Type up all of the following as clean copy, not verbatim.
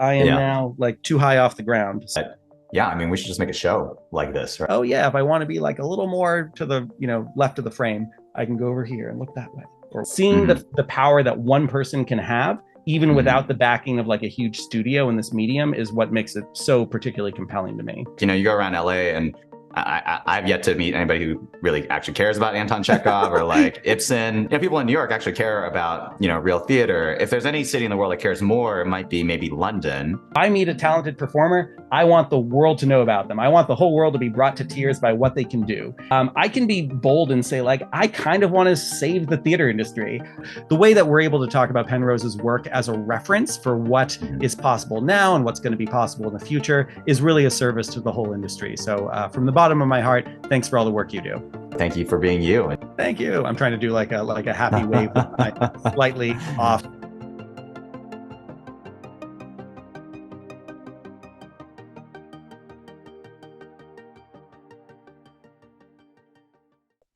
I am now like too high off the ground. Yeah, I mean, we should just make a show like this, right? Oh yeah, if I want to be like a little more to the, left of the frame, I can go over here and look that way. Or seeing Hmm. the power that one person can have, even Hmm. without the backing of like a huge studio in this medium, is what makes it so particularly compelling to me. You go around LA and I've yet to meet anybody who really actually cares about Anton Chekhov or like Ibsen. People in New York actually care about, real theater. If there's any city in the world that cares more, it might be maybe London. If I meet a talented performer, I want the world to know about them. I want the whole world to be brought to tears by what they can do. I can be bold and say, like, I kind of want to save the theater industry. The way that we're able to talk about Penrose's work as a reference for what is possible now and what's going to be possible in the future is really a service to the whole industry. So from the bottom of my heart, thanks for all the work you do. Thank you for being you. Thank you. I'm trying to do like a happy wave with my slightly off.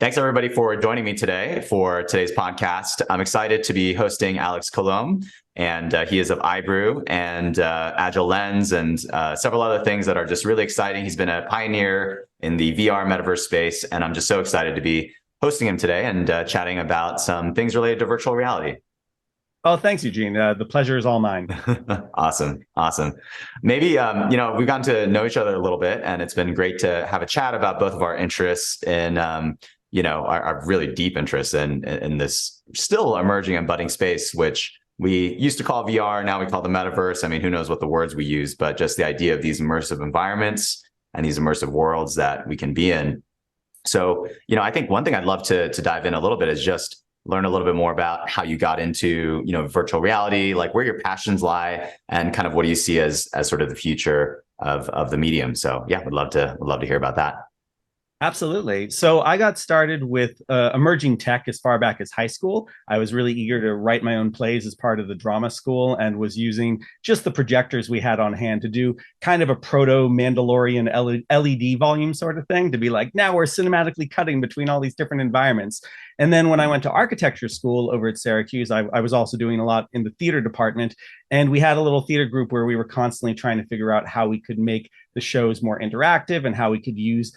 Thanks everybody for joining me today for today's podcast. I'm excited to be hosting Alex Coulombe, and he is of iBrew and Agile Lens and several other things that are just really exciting. He's been a pioneer in the VR metaverse space, and I'm just so excited to be hosting him today and chatting about some things related to virtual reality. Oh, thanks, Eugene. The pleasure is all mine. Awesome. Maybe, we've gotten to know each other a little bit, and it's been great to have a chat about both of our interests in our really deep interest in this still emerging and budding space, which we used to call VR. Now we call the metaverse. I mean, who knows what the words we use, but just the idea of these immersive environments and these immersive worlds that we can be in. So, I think one thing I'd love to dive in a little bit is just learn a little bit more about how you got into, virtual reality, like where your passions lie, and kind of what do you see as sort of the future of the medium. So yeah, would love to hear about that. Absolutely. So I got started with emerging tech as far back as high school. I was really eager to write my own plays as part of the drama school and was using just the projectors we had on hand to do kind of a proto Mandalorian LED volume sort of thing, to be like, now we're cinematically cutting between all these different environments. And then when I went to architecture school over at Syracuse, I was also doing a lot in the theater department. And we had a little theater group where we were constantly trying to figure out how we could make the shows more interactive and how we could use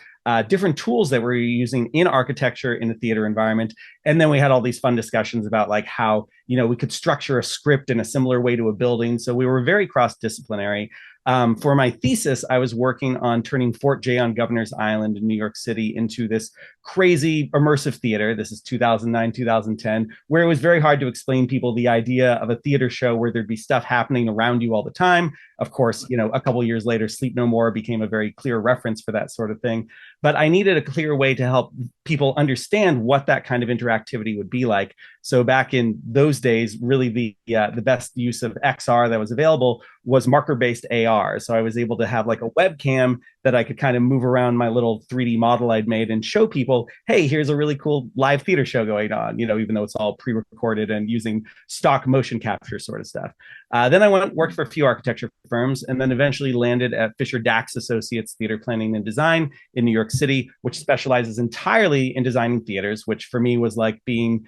different tools that we're using in architecture in the theater environment. And then we had all these fun discussions about like how, we could structure a script in a similar way to a building. So we were very cross-disciplinary. For my thesis, I was working on turning Fort J on Governor's Island in New York City into this crazy immersive theater. This is 2009, 2010, where it was very hard to explain people the idea of a theater show where there'd be stuff happening around you all the time. Of course, a couple of years later, Sleep No More became a very clear reference for that sort of thing. But I needed a clear way to help people understand what that kind of interactivity would be like. So back in those days, really the best use of XR that was available was marker-based AR. So I was able to have like a webcam that I could kind of move around my little 3D model I'd made and show people, hey, here's a really cool live theater show going on, even though it's all pre-recorded and using stock motion capture sort of stuff. Then I worked for a few architecture firms and then eventually landed at Fisher Dax Associates Theater Planning and Design in New York City, which specializes entirely in designing theaters, which for me was like being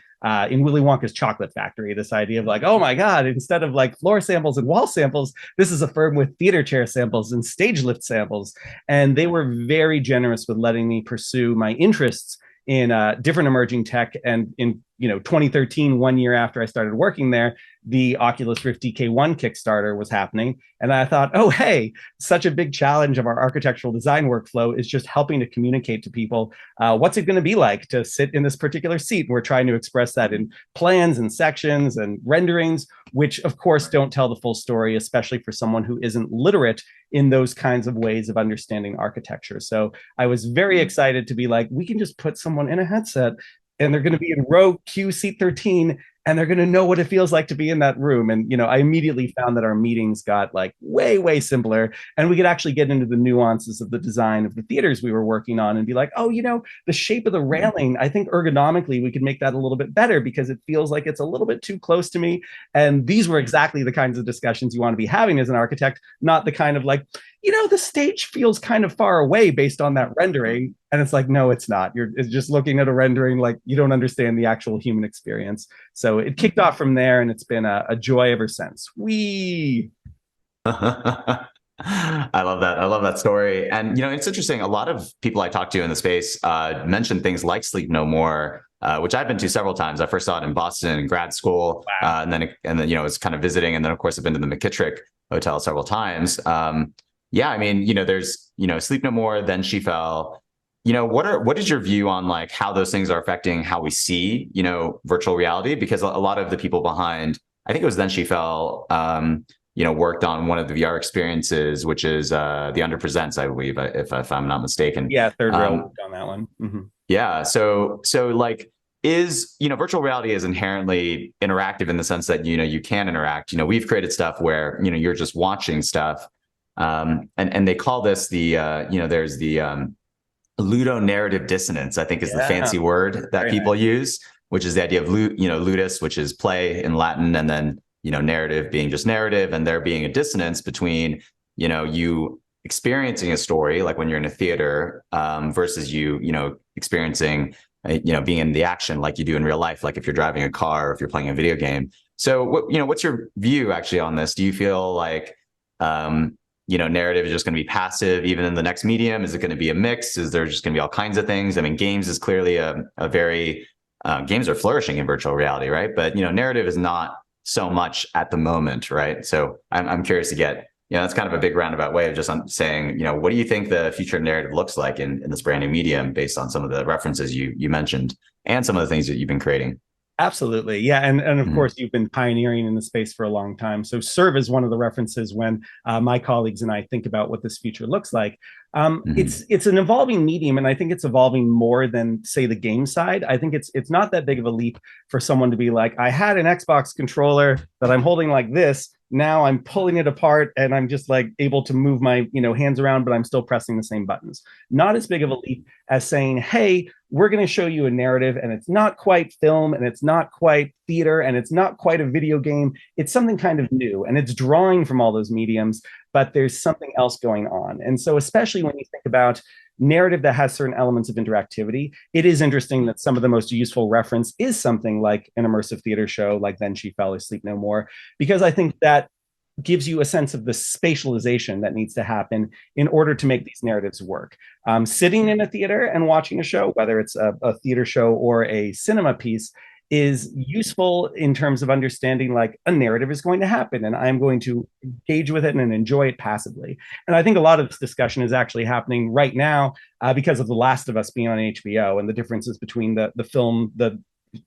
in Willy Wonka's chocolate factory, this idea of like, oh my God, instead of like floor samples and wall samples, this is a firm with theater chair samples and stage lift samples. And they were very generous with letting me pursue my interests in different emerging tech. And in 2013, 1 year after I started working there, the Oculus Rift DK1 Kickstarter was happening. And I thought, oh, hey, such a big challenge of our architectural design workflow is just helping to communicate to people what's it going to be like to sit in this particular seat. We're trying to express that in plans and sections and renderings, which of course don't tell the full story, especially for someone who isn't literate in those kinds of ways of understanding architecture. So I was very excited to be like, we can just put someone in a headset and they're going to be in row Q seat 13 and they're going to know what it feels like to be in that room. And, I immediately found that our meetings got like way, way simpler. And we could actually get into the nuances of the design of the theaters we were working on and be like, oh, the shape of the railing, I think ergonomically we could make that a little bit better because it feels like it's a little bit too close to me. And these were exactly the kinds of discussions you want to be having as an architect, not the kind of like, the stage feels kind of far away based on that rendering. And it's like, no, it's not. It's just looking at a rendering like you don't understand the actual human experience. So it kicked off from there, and it's been a joy ever since. I love that. I love that story. And, it's interesting. A lot of people I talk to in the space mention things like Sleep No More, which I've been to several times. I first saw it in Boston in grad school. Wow. And then, it's kind of visiting. And then, of course, I've been to the McKittrick Hotel several times. Yeah, I mean, there's, Sleep No More, Then She Fell. What is your view on like how those things are affecting how we see, virtual reality? Because a lot of the people behind, I think it was Then She Fell, worked on one of the VR experiences, which is the Under Presents, I believe, if I'm not mistaken. Yeah, third rail on that one. Mm-hmm. Yeah. So like, is, virtual reality is inherently interactive in the sense that, you can interact. We've created stuff where, you're just watching stuff. And they call this the, there's the Ludo-narrative dissonance, I think is the fancy word that people use, which is the idea of, ludus, which is play in Latin, and then, narrative being just narrative, and there being a dissonance between, you experiencing a story, like when you're in a theater, versus you experiencing, being in the action like you do in real life, like if you're driving a car or if you're playing a video game. So what's your view actually on this? Do you feel like, narrative is just going to be passive even in the next medium? Is it going to be a mix? Is there just going to be all kinds of things? I mean, games is clearly a very, games are flourishing in virtual reality, right? But, narrative is not so much at the moment, right? So I'm curious to get, that's kind of a big roundabout way of just saying, what do you think the future of narrative looks like in this brand new medium based on some of the references you mentioned and some of the things that you've been creating? Absolutely. Yeah. And of course, you've been pioneering in the space for a long time. So serve as one of the references when my colleagues and I think about what this future looks like. It's an evolving medium, and I think it's evolving more than, say, the game side. I think it's not that big of a leap for someone to be like, I had an Xbox controller that I'm holding like this. Now I'm pulling it apart and I'm just like able to move my hands around, but I'm still pressing the same buttons. Not as big of a leap as saying, hey, we're going to show you a narrative, and it's not quite film, and it's not quite theater, and it's not quite a video game. It's something kind of new, and it's drawing from all those mediums, but there's something else going on. And so especially when you think about narrative that has certain elements of interactivity, it is interesting that some of the most useful reference is something like an immersive theater show like Then She Fell or Sleep No More, because I think that gives you a sense of the spatialization that needs to happen in order to make these narratives work. Sitting in a theater and watching a show, whether it's a theater show or a cinema piece, is useful in terms of understanding like a narrative is going to happen and I'm going to engage with it and enjoy it passively. And I think a lot of this discussion is actually happening right now because of The Last of Us being on HBO and the differences between the film, the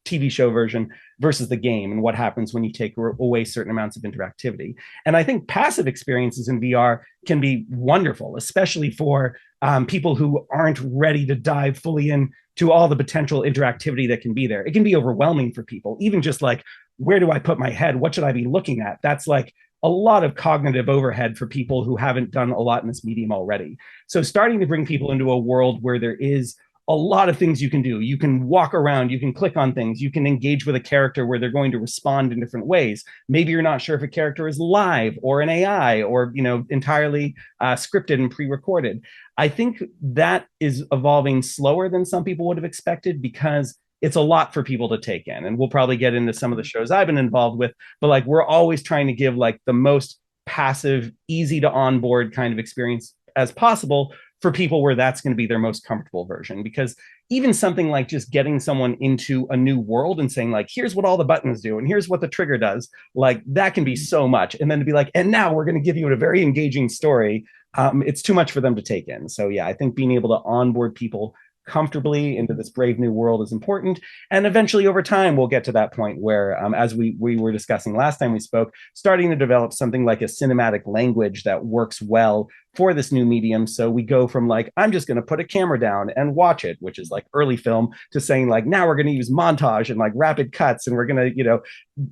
TV show version versus the game, and what happens when you take away certain amounts of interactivity. And I think passive experiences in VR can be wonderful, especially for people who aren't ready to dive fully in to all the potential interactivity that can be there. It can be overwhelming for people, even just like, where do I put my head? What should I be looking at? That's like a lot of cognitive overhead for people who haven't done a lot in this medium already. So starting to bring people into a world where there is a lot of things you can do. You can walk around, you can click on things, you can engage with a character where they're going to respond in different ways. Maybe you're not sure if a character is live or an AI or entirely scripted and pre-recorded. I think that is evolving slower than some people would have expected because it's a lot for people to take in. And we'll probably get into some of the shows I've been involved with, but like we're always trying to give like the most passive, easy to onboard kind of experience as possible for people where that's going to be their most comfortable version. Because even something like just getting someone into a new world and saying like, here's what all the buttons do, and here's what the trigger does, like that can be so much. And then to be like, and now we're going to give you a very engaging story. It's too much for them to take in. So yeah, I think being able to onboard people comfortably into this brave new world is important. And eventually over time, we'll get to that point where, as we were discussing last time we spoke, starting to develop something like a cinematic language that works well for this new medium. So we go from like, I'm just going to put a camera down and watch it, which is like early film, to saying like, now we're going to use montage and like rapid cuts, and we're going to,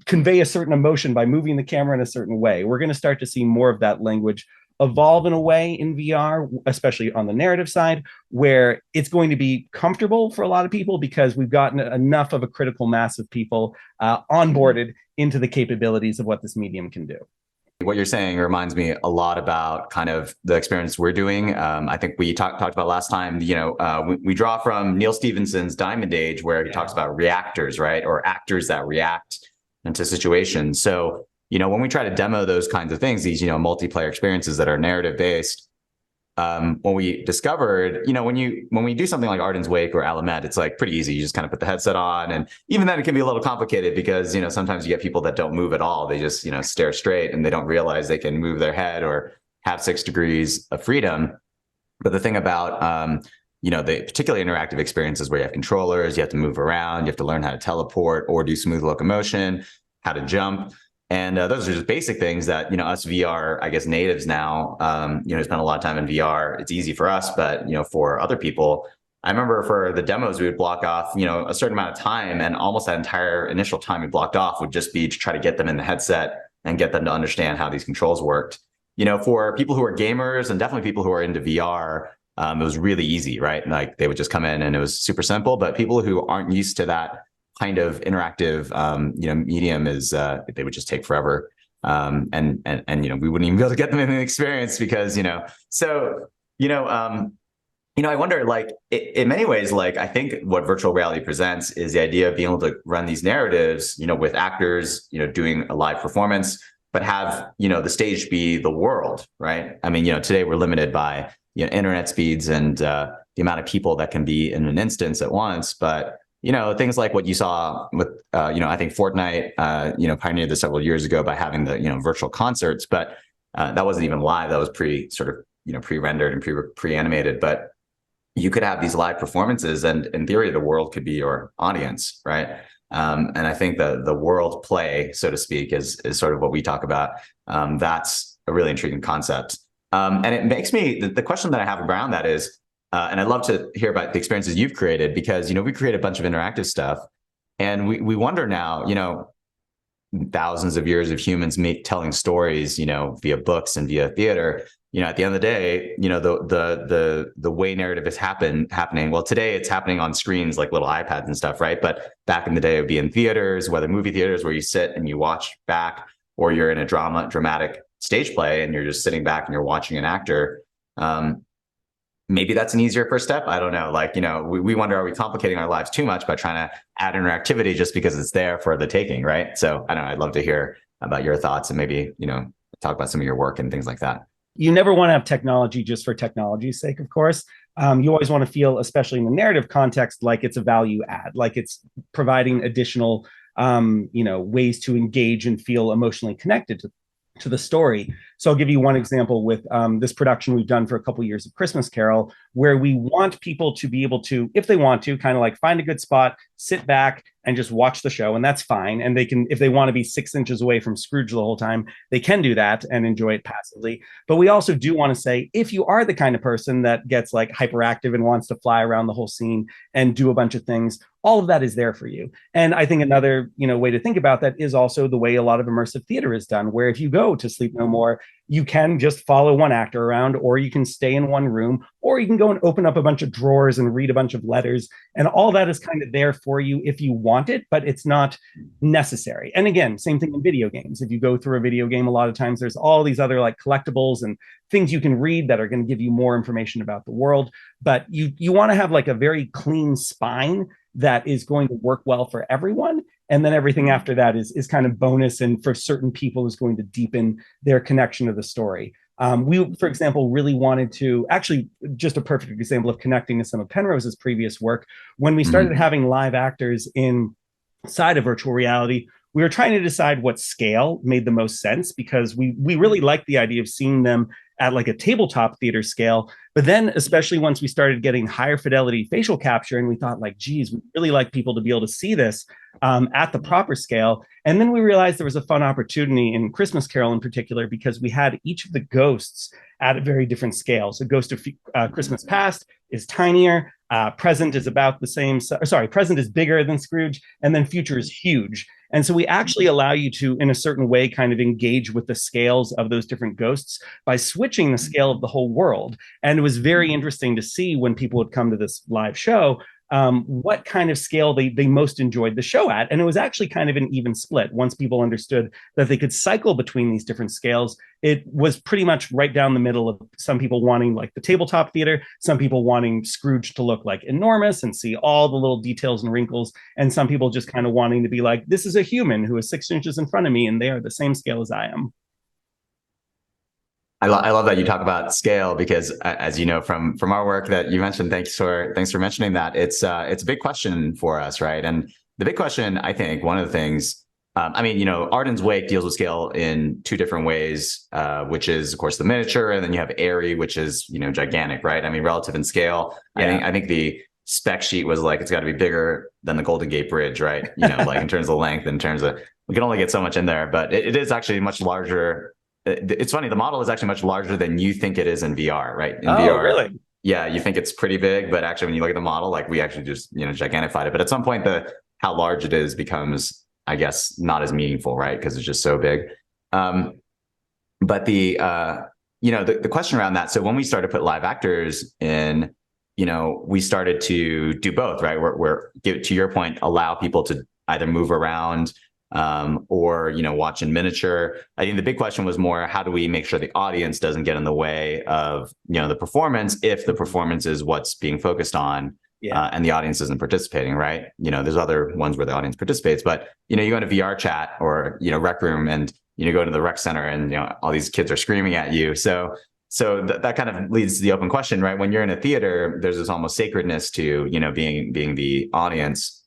convey a certain emotion by moving the camera in a certain way. We're going to start to see more of that language evolve in a way in VR, especially on the narrative side, where it's going to be comfortable for a lot of people because we've gotten enough of a critical mass of people onboarded into the capabilities of what this medium can do. What you're saying reminds me a lot about kind of the experience we're doing. I think we talked about last time, we draw from Neil Stephenson's Diamond Age, where he talks about reactors, right? Or actors that react into situations. So when we try to demo those kinds of things, these, multiplayer experiences that are narrative based, when we discovered, when we do something like Arden's Wake or Allumette, it's like pretty easy. You just kind of put the headset on, and even then it can be a little complicated because, sometimes you get people that don't move at all. They just, stare straight and they don't realize they can move their head or have 6 degrees of freedom. But the thing about, the particularly interactive experiences where you have controllers, you have to move around, you have to learn how to teleport or do smooth locomotion, how to jump. And those are just basic things that, us VR, I guess, natives now, spend a lot of time in VR. It's easy for us, but, for other people, I remember for the demos, we would block off, a certain amount of time, and almost that entire initial time we blocked off would just be to try to get them in the headset and get them to understand how these controls worked. For people who are gamers and definitely people who are into VR, it was really easy, right? Like they would just come in and it was super simple, but people who aren't used to that kind of interactive, medium is, they would just take forever. And we wouldn't even be able to get them in the experience because, I wonder, like, in many ways, like, I think what virtual reality presents is the idea of being able to run these narratives, with actors, doing a live performance, but have, the stage be the world, right? I mean, today we're limited by, internet speeds and the amount of people that can be in an instance at once. But, things like what you saw with, I think Fortnite, pioneered this several years ago by having the, virtual concerts, but that wasn't even live. That was pre-rendered and pre-animated. But you could have these live performances, and in theory, the world could be your audience, right? And I think the world play, so to speak, is sort of what we talk about. That's a really intriguing concept. And it makes me, the question that I have around that is, and I'd love to hear about the experiences you've created, because, we create a bunch of interactive stuff, and we wonder now, thousands of years of humans telling stories, via books and via theater, at the end of the day, the way narrative is happening. Well, today it's happening on screens like little iPads and stuff, right? But back in the day, it would be in theaters, whether movie theaters where you sit and you watch back, or you're in a dramatic stage play and you're just sitting back and you're watching an actor. Maybe that's an easier first step. I don't know. Like, we wonder, are we complicating our lives too much by trying to add interactivity just because it's there for the taking, right? So I don't know. I'd love to hear about your thoughts and maybe, talk about some of your work and things like that. You never want to have technology just for technology's sake, of course. You always want to feel, especially in the narrative context, like it's a value add, like it's providing additional, ways to engage and feel emotionally connected to the story. So I'll give you one example with this production we've done for a couple of years of Christmas Carol, where we want people to be able to, if they want to, kind of like find a good spot, sit back and just watch the show, and that's fine. And they can, if they want to be 6 inches away from Scrooge the whole time, they can do that and enjoy it passively. But we also do want to say, if you are the kind of person that gets like hyperactive and wants to fly around the whole scene and do a bunch of things, all of that is there for you. And I think another, way to think about that is also the way a lot of immersive theater is done, where if you go to Sleep No More, you can just follow one actor around, or you can stay in one room, or you can go and open up a bunch of drawers and read a bunch of letters. And all that is kind of there for you if you want it, but it's not necessary. And again, same thing in video games. If you go through a video game, a lot of times there's all these other like collectibles and things you can read that are going to give you more information about the world. But you want to have like a very clean spine that is going to work well for everyone. And then everything after that is kind of bonus, and for certain people is going to deepen their connection to the story. We, for example, really wanted to, actually, just a perfect example of connecting to some of Penrose's previous work, when we started having live actors inside of virtual reality, we were trying to decide what scale made the most sense, because we really liked the idea of seeing them at like a tabletop theater scale. But then, especially once we started getting higher fidelity facial capture, and we thought like, geez, we really like people to be able to see this at the proper scale. And then we realized there was a fun opportunity in Christmas Carol in particular, because we had each of the ghosts at a very different scale. So Ghost of Christmas Past is tinier. Present is about the same. Present is bigger than Scrooge, and then future is huge. And so we actually allow you to, in a certain way, kind of engage with the scales of those different ghosts by switching the scale of the whole world. And it was very interesting to see when people would come to this live show, what kind of scale they most enjoyed the show at. And it was actually kind of an even split. Once people understood that they could cycle between these different scales, it was pretty much right down the middle of some people wanting like the tabletop theater, some people wanting Scrooge to look like enormous and see all the little details and wrinkles, and some people just kind of wanting to be like, this is a human who is 6 inches in front of me and they are the same scale as I am. I love that you talk about scale because, as you know from our work that you mentioned, thanks for mentioning that. It's a big question for us, right? And the big question, I think, one of the things, I mean, you know, Arden's Wake deals with scale in two different ways, which is, of course, the miniature, and then you have Airy, which is, you know, gigantic, right? I mean, relative in scale. Yeah. I think the spec sheet was like it's got to be bigger than the Golden Gate Bridge, right? You know, like in terms of length, in terms of we can only get so much in there, but it is actually much larger. It's funny, the model is actually much larger than you think it is in VR, right? In VR, really? Yeah, you think it's pretty big, but actually when you look at the model, like we actually just, you know, gigantified it. But at some point, how large it is becomes, I guess, not as meaningful, right? Because it's just so big. But you know, the question around that, so when we started to put live actors in, you know, we started to do both, right? We're to your point, allow people to either move around, or, you know, watch in miniature. I think the big question was more, how do we make sure the audience doesn't get in the way of, you know, the performance if the performance is what's being focused on, and the audience isn't participating, right? You know, there's other ones where the audience participates, but, you know, you go into VR chat or, you know, Rec Room and, you know, go to the rec center and, you know, all these kids are screaming at you. So that kind of leads to the open question, right? When you're in a theater, there's this almost sacredness to, you know, being the audience.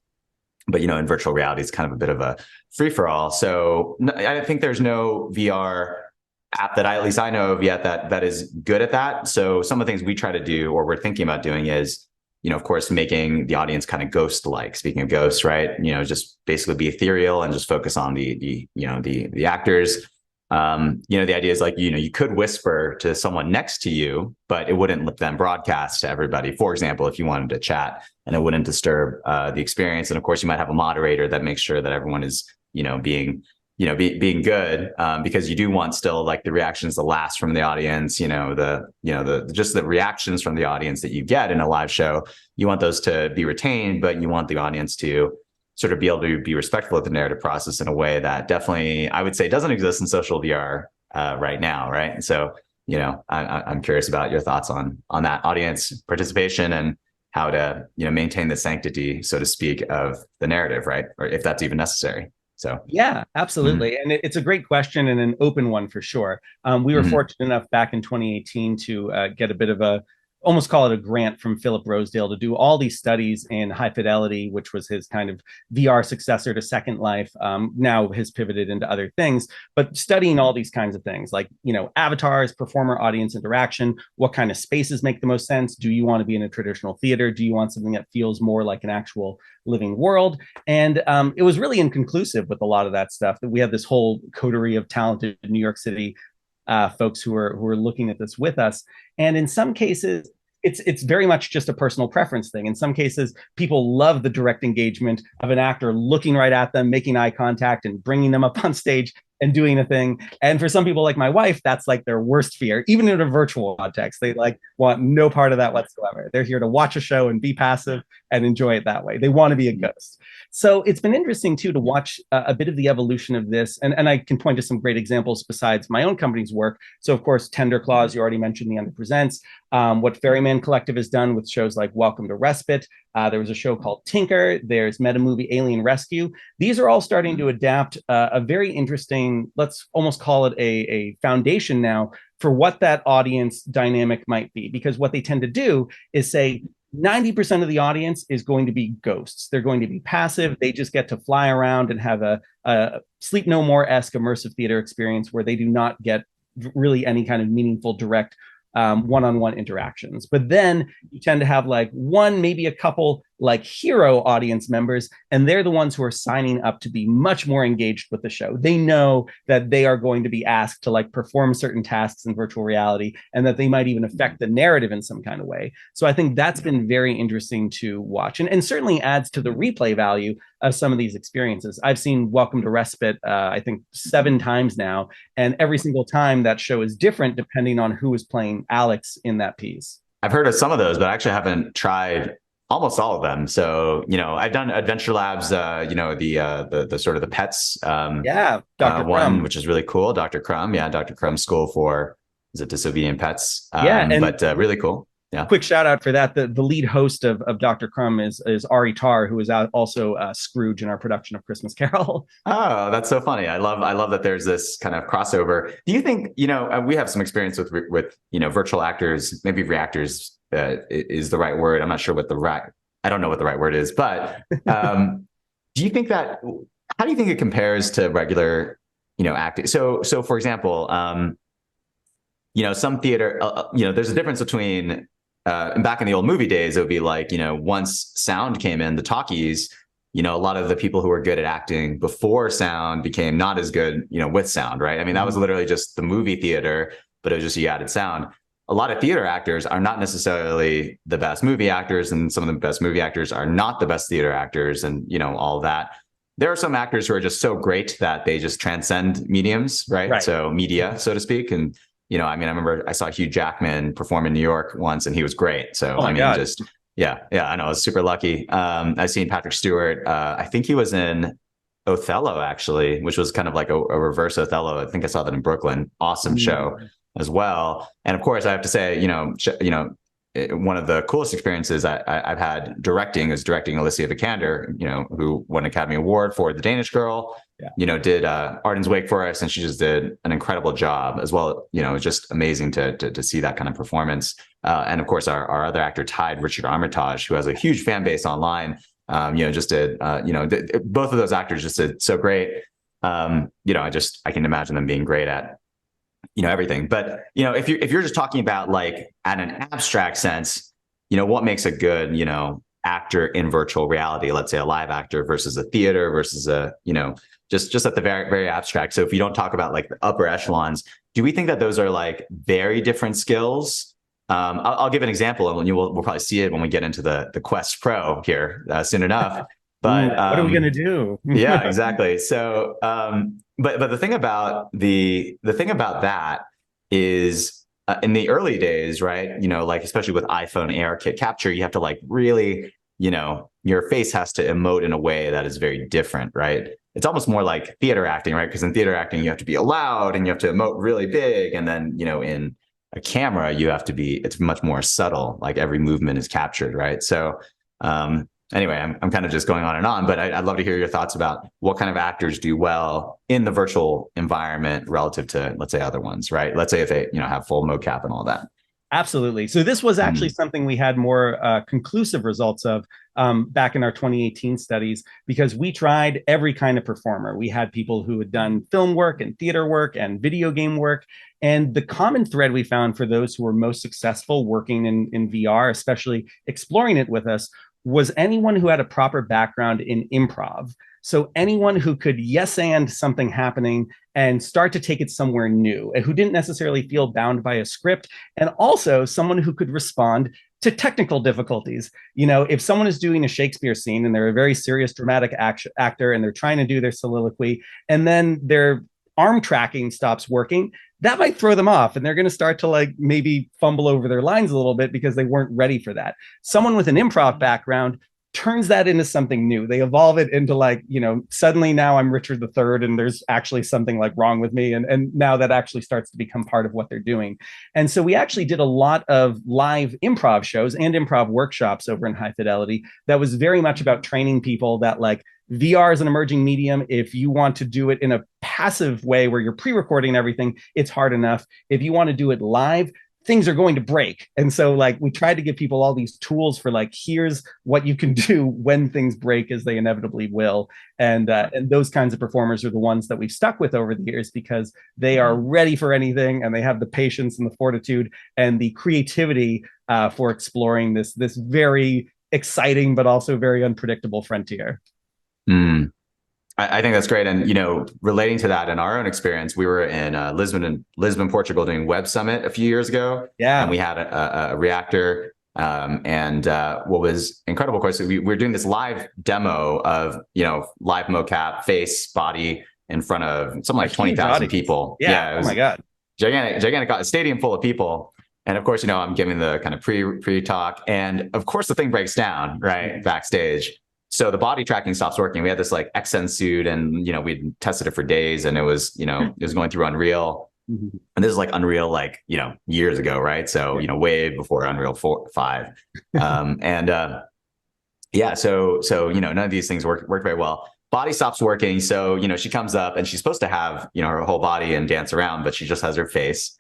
But, you know, in virtual reality, it's kind of a bit of a free for all. So I think there's no VR app that at least I know of yet that is good at that. So some of the things we try to do, or we're thinking about doing, is, you know, of course, making the audience kind of ghost-like. Speaking of ghosts, right? You know, just basically be ethereal and just focus on the actors. You know, the idea is like, you know, you could whisper to someone next to you, but it wouldn't let them broadcast to everybody. For example, if you wanted to chat, and it wouldn't disturb the experience. And of course, you might have a moderator that makes sure that everyone is, you know, being good, because you do want still like the reactions to last from the audience. You know, just the reactions from the audience that you get in a live show. You want those to be retained, but you want the audience to sort of be able to be respectful of the narrative process in a way that definitely, I would say, doesn't exist in social VR right now, right? And so, you know, I'm curious about your thoughts on that audience participation and how to, you know, maintain the sanctity, so to speak, of the narrative, right? Or if that's even necessary. So yeah, absolutely. And it's a great question and an open one for sure. We were fortunate enough back in 2018 to get a bit of almost call it a grant from Philip Rosedale to do all these studies in High Fidelity, which was his kind of VR successor to Second Life. Now has pivoted into other things, but studying all these kinds of things like, you know, avatars, performer audience interaction, what kind of spaces make the most sense? Do you want to be in a traditional theater? Do you want something that feels more like an actual living world? And it was really inconclusive with a lot of that stuff. That we have this whole coterie of talented New York City folks who are looking at this with us. And in some cases, it's very much just a personal preference thing. In some cases, people love the direct engagement of an actor looking right at them, making eye contact, and bringing them up on stage and doing a thing. And for some people like my wife, that's like their worst fear, even in a virtual context. They like want no part of that whatsoever. They're here to watch a show and be passive and enjoy it that way. They want to be a ghost. So it's been interesting too to watch a bit of the evolution of this. And I can point to some great examples besides my own company's work. So of course, Tender Claws, you already mentioned the Under Presents. What Ferryman Collective has done with shows like Welcome to Respite. There was a show called Tinker. There's MetaMovie Alien Rescue. These are all starting to adapt a very interesting, let's almost call it a foundation now for what that audience dynamic might be. Because what they tend to do is say, 90% of the audience is going to be ghosts. They're going to be passive. They just get to fly around and have a Sleep No More-esque immersive theater experience where they do not get really any kind of meaningful direct one-on-one interactions. But then you tend to have like one, maybe a couple like hero audience members, and they're the ones who are signing up to be much more engaged with the show. They know that they are going to be asked to like perform certain tasks in virtual reality, and that they might even affect the narrative in some kind of way. So I think that's been very interesting to watch, and certainly adds to the replay value of some of these experiences. I've seen Welcome to Respite, I think 7 times now, and every single time that show is different depending on who is playing Alex in that piece. I've heard of some of those, but I actually haven't tried almost all of them. So, I've done AdventureLabs, the sort of the pets Yeah, Dr. one, Crumb. which is really cool. Dr. Crumb. Yeah. Dr. Crumb School for, is it Disobedient Pets? Yeah, and But really cool. Yeah. quick shout out for that. The lead host of Dr. Crumb is Ari Tar, who is also Scrooge in our production of Christmas Carol. Oh, that's so funny. I love that there's this kind of crossover. Do you think, we have some experience with virtual actors, maybe reactors is the right word. I'm not sure I don't know what the right word is, but do you think that, how do you think it compares to regular, acting? So for example, some theater, there's a difference between, and back in the old movie days, it would be like, once sound came in, the talkies, a lot of the people who were good at acting before sound became not as good, with sound, right? I mean, that was literally just the movie theater, but it was just you added sound. A lot of theater actors are not necessarily the best movie actors, and some of the best movie actors are not the best theater actors, and all of that. There are some actors who are just so great that they just transcend mediums, right? So media, so to speak. And I remember I saw Hugh Jackman perform in New York once, and he was great. So yeah, I know, I was super lucky. I've seen Patrick Stewart. I think he was in Othello, actually, which was kind of like a reverse Othello. I think I saw that in Brooklyn. Awesome show as well. And of course, I have to say, one of the coolest experiences I've had directing is directing Alicia Vikander, who won an Academy Award for The Danish Girl. Did Arden's Wake for us, and she just did an incredible job as well. It was just amazing to see that kind of performance. And of course, our other actor, Tide Richard Armitage, who has a huge fan base online, just did, both of those actors just did so great. I can imagine them being great at, everything. But, if you're just talking about like at an abstract sense, what makes a good, actor in virtual reality, let's say a live actor versus a theater versus a, just at the very, very abstract. So if you don't talk about like the upper echelons, do we think that those are like very different skills? I'll give an example, and we'll probably see it when we get into the Quest Pro here soon enough. But what are we going to do? Yeah, exactly. So, but the thing about that is in the early days, right? Like especially with iPhone ARKit capture, you have to like really, your face has to emote in a way that is very different, right? It's almost more like theater acting, right? Because in theater acting, you have to be loud and you have to emote really big, and then in a camera, it's much more subtle. Like every movement is captured, right? So. Anyway, I'm kind of just going on and on, but I'd love to hear your thoughts about what kind of actors do well in the virtual environment relative to, let's say, other ones, right? Let's say if they, have full mocap and all that. Absolutely. So this was actually something we had more conclusive results of back in our 2018 studies, because we tried every kind of performer. We had people who had done film work and theater work and video game work. And the common thread we found for those who were most successful working in VR, especially exploring it with us, was anyone who had a proper background in improv. So anyone who could yes and something happening and start to take it somewhere new, and who didn't necessarily feel bound by a script, and also someone who could respond to technical difficulties. If someone is doing a Shakespeare scene and they're a very serious dramatic actor and they're trying to do their soliloquy, and then their arm tracking stops working, that might throw them off, and they're going to start to like maybe fumble over their lines a little bit because they weren't ready for that. Someone with an improv background turns that into something new. They evolve it into like, suddenly now I'm Richard III and there's actually something like wrong with me. And now that actually starts to become part of what they're doing. And so we actually did a lot of live improv shows and improv workshops over in High Fidelity that was very much about training people that like VR is an emerging medium. If you want to do it in a passive way where you're pre-recording everything, it's hard enough. If you want to do it live, things are going to break. And so like we tried to give people all these tools for like, here's what you can do when things break, as they inevitably will. And those kinds of performers are the ones that we've stuck with over the years, because they are ready for anything, and they have the patience and the fortitude and the creativity for exploring this very exciting but also very unpredictable frontier. I think that's great. And, relating to that, in our own experience, we were in Lisbon, Portugal, doing Web Summit a few years ago. Yeah. And we had a reactor. And what was incredible, of course, we were doing this live demo of, live mocap, face, body in front of something like 20,000 people. Yeah. It was, oh my God. Gigantic, a stadium full of people. And of course, I'm giving the kind of pre talk, and of course the thing breaks down right backstage. So the body tracking stops working. We had this like XSens suit, and we tested it for days, and it was it was going through Unreal, and this is like Unreal like years ago, right? So way before Unreal 4, 5, yeah. So none of these things work very well. Body stops working, so she comes up and she's supposed to have her whole body and dance around, but she just has her face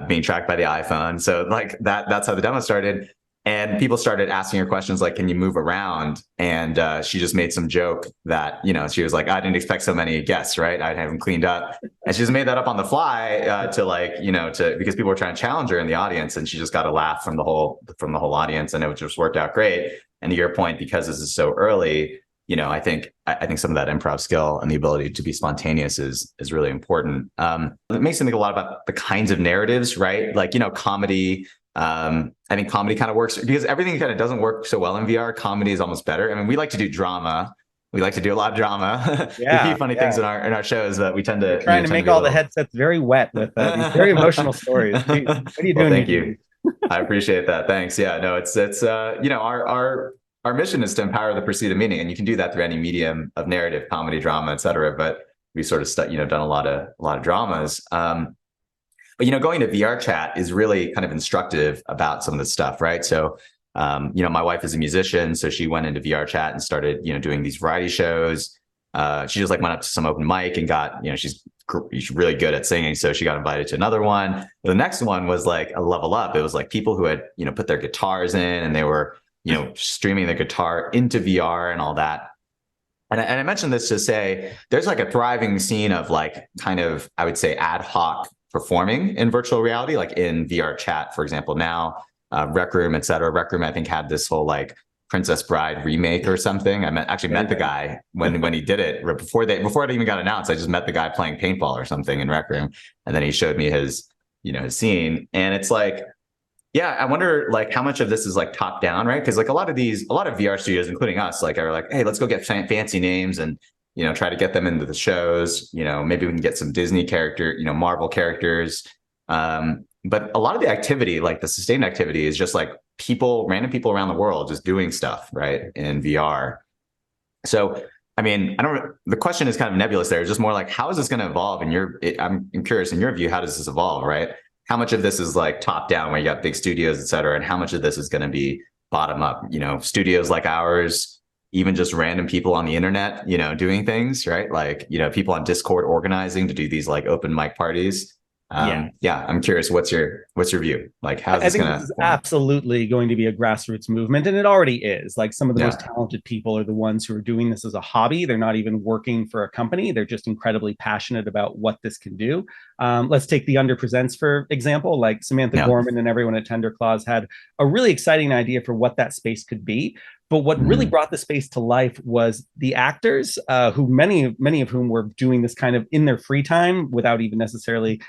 being tracked by the iPhone. So like that's how the demo started. And people started asking her questions like, can you move around? And she just made some joke that, she was like, I didn't expect so many guests, right? I haven't cleaned up. And she just made that up on the fly to like, because people were trying to challenge her in the audience, and she just got a laugh from the whole audience, and it just worked out great. And to your point, because this is so early, I think some of that improv skill and the ability to be spontaneous is really important. It makes me think a lot about the kinds of narratives, right? Like, comedy. I think comedy kind of works because everything kind of doesn't work so well in VR. Comedy is almost better. I mean, we like to do drama. We like to do a lot of drama. Yeah, a few funny things in our shows, but we tend to trying to make all the headsets very wet with these very emotional stories. What are you doing? Thank you. I appreciate that. Thanks. Yeah, no, it's our mission is to empower the pursuit of meaning, and you can do that through any medium of narrative, comedy, drama, et cetera. But we sort of done a lot of dramas. But going to VR chat is really kind of instructive about some of this stuff, right? So, my wife is a musician, so she went into VR chat and started, doing these variety shows. She just like went up to some open mic and got, she's really good at singing, so she got invited to another one. The next one was like a level up. It was like people who had, put their guitars in, and they were, streaming their guitar into VR and all that. And I mentioned this to say there's like a thriving scene of like kind of, I would say, ad hoc performing in virtual reality, like in VR chat, for example. Now, Rec Room, et cetera. Rec Room, I think, had this whole like Princess Bride remake or something. I actually met the guy when he did it before it even got announced. I just met the guy playing paintball or something in Rec Room, and then he showed me his his scene, and it's like, yeah, I wonder like how much of this is like top down, right? Because like a lot of VR studios, including us, like are like, hey, let's go get fancy names and try to get them into the shows. Maybe we can get some Disney character, Marvel characters. But a lot of the activity, like the sustained activity, is just like random people around the world just doing stuff, right, in VR. So, I mean, the question is kind of nebulous there. It's just more like, how is this going to evolve? I'm curious, in your view, how does this evolve, right? How much of this is like top down, where you got big studios, et cetera, and how much of this is going to be bottom up? Studios like ours, even just random people on the internet, doing things, right? Like, people on Discord organizing to do these like open mic parties. Yeah, I'm curious, what's your view? Like, how's this going to? This is absolutely going to be a grassroots movement, and it already is. Like, some of the most talented people are the ones who are doing this as a hobby. They're not even working for a company. They're just incredibly passionate about what this can do. Let's take the Underpresents, for example. Like Samantha Gorman and everyone at Tender Claws had a really exciting idea for what that space could be. But what really brought the space to life was the actors, who many of whom were doing this kind of in their free time without even necessarily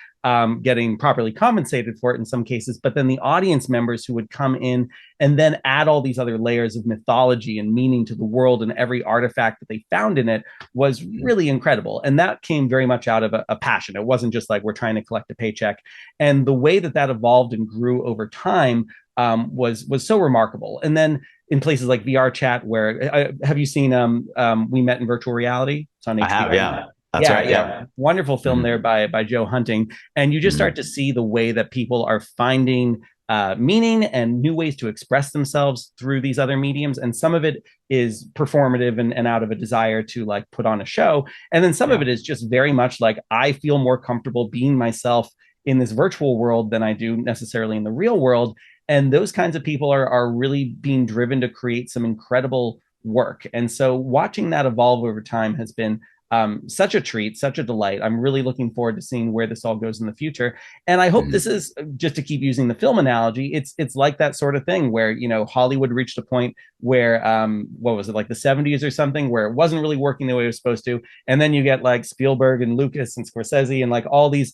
getting properly compensated for it in some cases. But then the audience members who would come in and then add all these other layers of mythology and meaning to the world, and every artifact that they found in it was really incredible. And that came very much out of a passion. It wasn't just like, we're trying to collect a paycheck. And the way that evolved and grew over time was so remarkable. And then in places like VR chat, where have you seen We Met in Virtual Reality? It's on HBO. I have, yeah. That's right. Yeah. Wonderful film there by Joe Hunting. And you just start to see the way that people are finding meaning and new ways to express themselves through these other mediums. And some of it is performative and out of a desire to like put on a show. And then some of it is just very much like, I feel more comfortable being myself in this virtual world than I do necessarily in the real world. And those kinds of people are really being driven to create some incredible work. And so watching that evolve over time has been such a treat, such a delight. I'm really looking forward to seeing where this all goes in the future. And I hope this is, just to keep using the film analogy, it's like that sort of thing where, Hollywood reached a point where, what was it, like the 70s or something, where it wasn't really working the way it was supposed to. And then you get like Spielberg and Lucas and Scorsese and like all these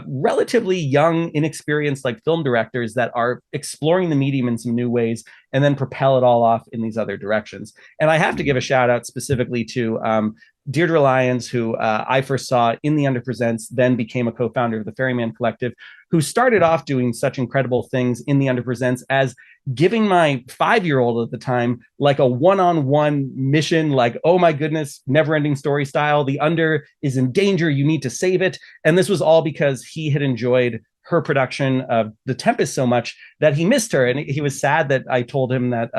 relatively young, inexperienced like film directors that are exploring the medium in some new ways and then propel it all off in these other directions. And I have to give a shout out specifically to Deirdre Lyons, who I first saw in the Underpresents, then became a co-founder of the Ferryman Collective, who started off doing such incredible things in the Underpresents as giving my 5-year-old at the time like a one-on-one mission, like, oh my goodness, never-ending story style. The Under is in danger. You need to save it. And this was all because he had enjoyed her production of The Tempest so much that he missed her. And he was sad that I told him that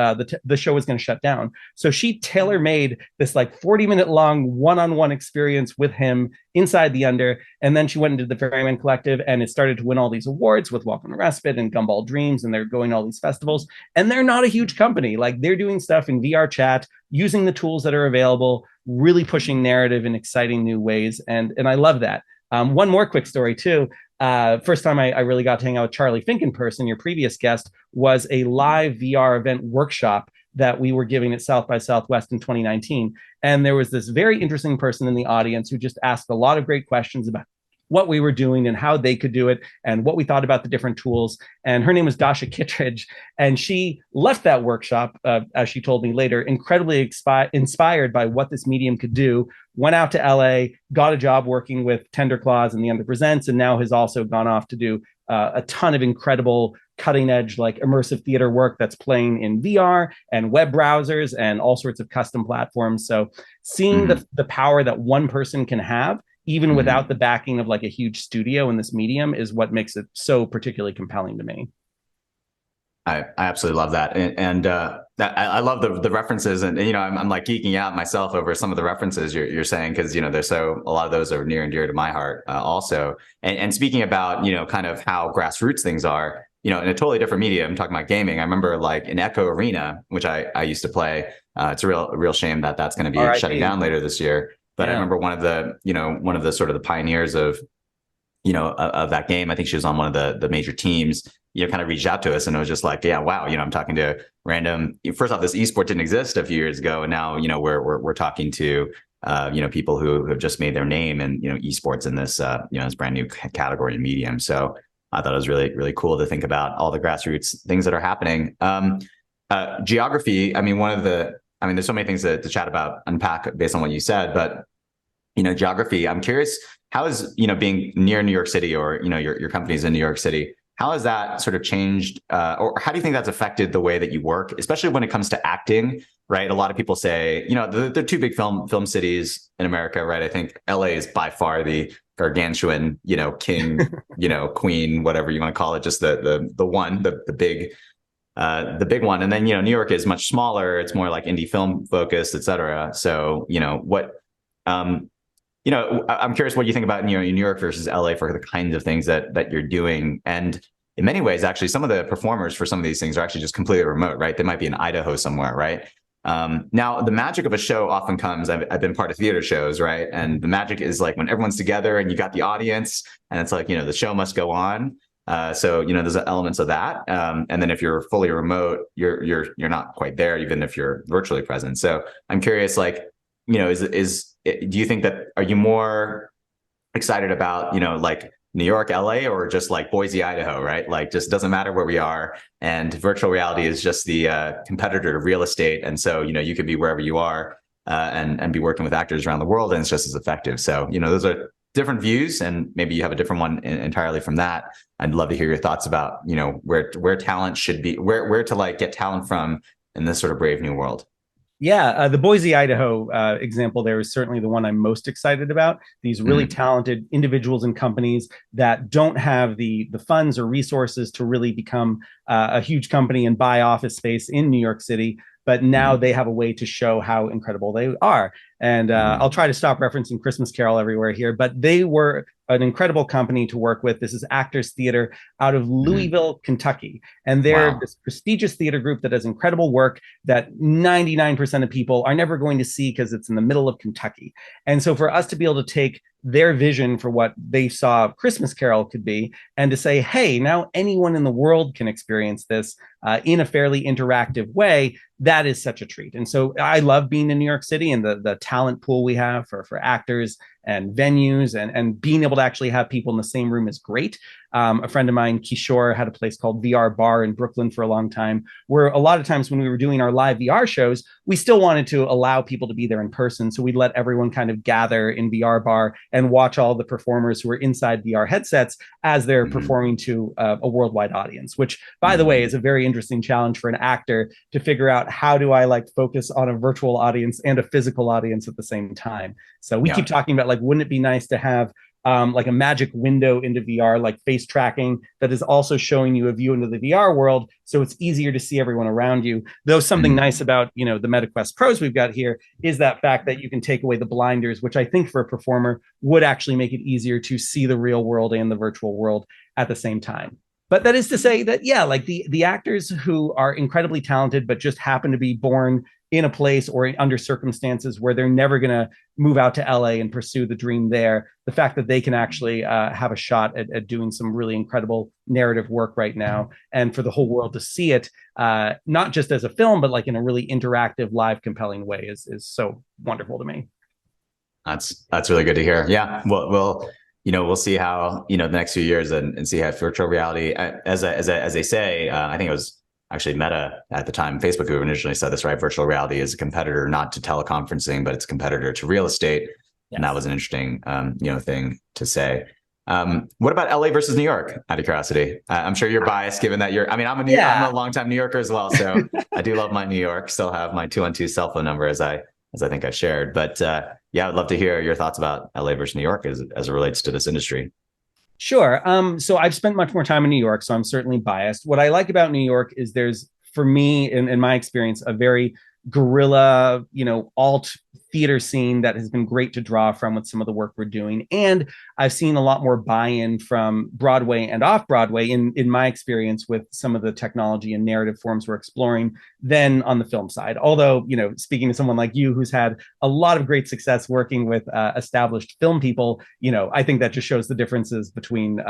the show was going to shut down. So she tailor-made this like 40-minute long one-on-one experience with him inside the Under. And then she went into the Ferryman Collective, and it started to win all these awards with Welcome to Respite and Gumball Dreams. And they're going to all these festivals. And they're not a huge company. Like, they're doing stuff in VR chat, using the tools that are available, really pushing narrative in exciting new ways. And I love that. One more quick story too. First time I really got to hang out with Charlie Fink in person, your previous guest, was a live VR event workshop that we were giving at South by Southwest in 2019. And there was this very interesting person in the audience who just asked a lot of great questions about what we were doing and how they could do it and what we thought about the different tools. And her name was Dasha Kittredge. And she left that workshop, as she told me later, incredibly inspired by what this medium could do, went out to LA, got a job working with Tender Claws and the Underpresents, and now has also gone off to do a ton of incredible cutting edge, like immersive theater work that's playing in VR and web browsers and all sorts of custom platforms. So seeing the power that one person can have, even without the backing of like a huge studio in this medium, is what makes it so particularly compelling to me. I absolutely love that. And I love the references, and you know, I'm like geeking out myself over some of the references you're saying, because you know, a lot of those are near and dear to my heart also. And speaking about, you know, kind of how grassroots things are, you know, in a totally different medium, I'm talking about gaming. I remember like in Echo Arena, which I used to play. It's a real shame that that's going to be shutting down later this year. But I remember one of the sort of the pioneers of, you know, of that game. I think she was on one of the major teams, you know, kind of reached out to us, and it was just like, yeah, wow, you know, I'm talking to random, first off, this esport didn't exist a few years ago. And now, you know, we're talking to, you know, people who have just made their name and, you know, esports in this, you know, this brand new category and medium. So I thought it was really, really cool to think about all the grassroots things that are happening. Geography. I mean, there's so many things to chat about, unpack based on what you said, but, you know, geography, I'm curious, how is, you know, being near New York City, or, you know, your company's in New York City, how has that sort of changed, or how do you think that's affected the way that you work, especially when it comes to acting, right? A lot of people say, you know, the two big film cities in America, right? I think LA is by far the gargantuan, you know, king, you know, queen, whatever you want to call it, just the one, the big one. And then, you know, New York is much smaller. It's more like indie film focused, et cetera. So, you know, you know, I'm curious what you think about, you know, New York versus LA for the kinds of things that you're doing. And in many ways, actually, some of the performers for some of these things are actually just completely remote, right? They might be in Idaho somewhere, right? Now, the magic of a show often comes, I've been part of theater shows, right? And the magic is like when everyone's together and you got the audience, and it's like, you know, the show must go on. So, you know, there's elements of that. And then if you're fully remote, you're not quite there, even if you're virtually present. So I'm curious, like, you know, do you think that, are you more excited about, you know, like New York, LA, or just like Boise, Idaho, right? Like, just doesn't matter where we are. And virtual reality is just the competitor to real estate. And so, you know, you could be wherever you are and be working with actors around the world, and it's just as effective. So, you know, those are different views, and maybe you have a different one entirely from that. I'd love to hear your thoughts about, you know, where talent should be, where to like get talent from in this sort of brave new world. Yeah, the Boise, Idaho example there is certainly the one I'm most excited about. These really talented individuals and companies that don't have the funds or resources to really become a huge company and buy office space in New York City, but now they have a way to show how incredible they are. And I'll try to stop referencing Christmas Carol everywhere here, but they were an incredible company to work with. This is Actors Theater out of Louisville, Kentucky. And they're this prestigious theater group that does incredible work that 99% of people are never going to see because it's in the middle of Kentucky. And so for us to be able to take their vision for what they saw Christmas Carol could be, and to say, hey, now anyone in the world can experience this in a fairly interactive way, that is such a treat. And so I love being in New York City and the talent pool we have for actors and venues, and being able to actually have people in the same room is great. A friend of mine, Kishore, had a place called VR Bar in Brooklyn for a long time, where a lot of times when we were doing our live VR shows, we still wanted to allow people to be there in person. So we'd let everyone kind of gather in VR Bar and watch all the performers who were inside VR headsets as they're performing to a worldwide audience, which, by the way, is a very interesting challenge for an actor to figure out, how do I like focus on a virtual audience and a physical audience at the same time. So we keep talking about, like, wouldn't it be nice to have like a magic window into VR, like face tracking, that is also showing you a view into the VR world, so it's easier to see everyone around you. Though something nice about, the MetaQuest Pros we've got here is that fact that you can take away the blinders, which I think for a performer would actually make it easier to see the real world and the virtual world at the same time. But that is to say that, like the actors who are incredibly talented, but just happen to be born in a place or under circumstances where they're never going to move out to LA and pursue the dream there, the fact that they can actually have a shot at doing some really incredible narrative work right now, and for the whole world to see it, not just as a film, but like in a really interactive, live, compelling way is so wonderful to me. That's really good to hear. Yeah. We'll see how, the next few years and see how virtual reality, as they say, I think it was actually Meta at the time, Facebook, who initially said this, right? Virtual reality is a competitor not to teleconferencing, but it's a competitor to real estate. Yes. And that was an interesting, thing to say. What about LA versus New York, out of curiosity? I'm sure you're biased given that I'm a longtime New Yorker as well. So I do love my New York, still have my 212 cell phone number as I think I've shared. But I'd love to hear your thoughts about LA versus New York as it relates to this industry. Sure. So I've spent much more time in New York, so I'm certainly biased. What I like about New York is there's, for me, in my experience, a very guerrilla, alt theater scene that has been great to draw from with some of the work we're doing. And I've seen a lot more buy-in from Broadway and off Broadway in my experience with some of the technology and narrative forms we're exploring than on the film side. Although, speaking to someone like you who's had a lot of great success working with established film people, I think that just shows the differences between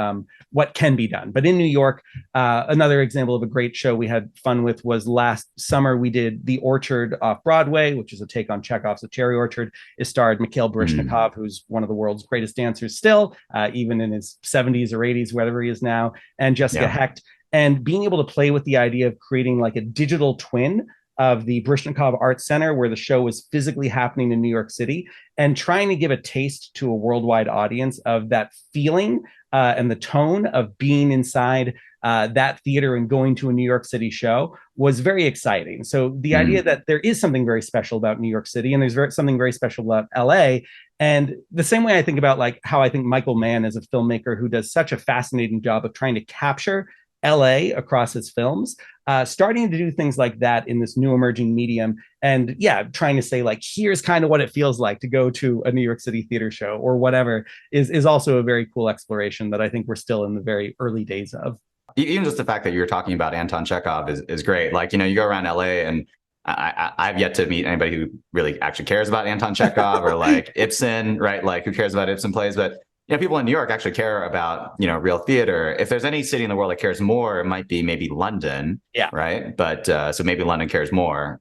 what can be done. But in New York, another example of a great show we had fun with was last summer. We did The Orchard off Broadway, which is a take on Chekhov's The Cherry Orchard. It starred Mikhail Baryshnikov, who's one of the world's greatest dancers still, even in his 70s or 80s, wherever he is now, and Jessica Hecht. And being able to play with the idea of creating like a digital twin of the Baryshnikov Art Center, where the show was physically happening in New York City, and trying to give a taste to a worldwide audience of that feeling and the tone of being inside that theater and going to a New York City show was very exciting. So the idea that there is something very special about New York City, and there's something very special about LA. And the same way I think about like how I think Michael Mann is a filmmaker who does such a fascinating job of trying to capture LA across his films, starting to do things like that in this new emerging medium. And trying to say like, here's kind of what it feels like to go to a New York City theater show or whatever is also a very cool exploration that I think we're still in the very early days of. Even just the fact that you're talking about Anton Chekhov is great. Like, you go around LA and I've yet to meet anybody who really actually cares about Anton Chekhov or like Ibsen, right? Like who cares about Ibsen plays, but people in New York actually care about, real theater. If there's any city in the world that cares more, it might be maybe London, right? But so maybe London cares more.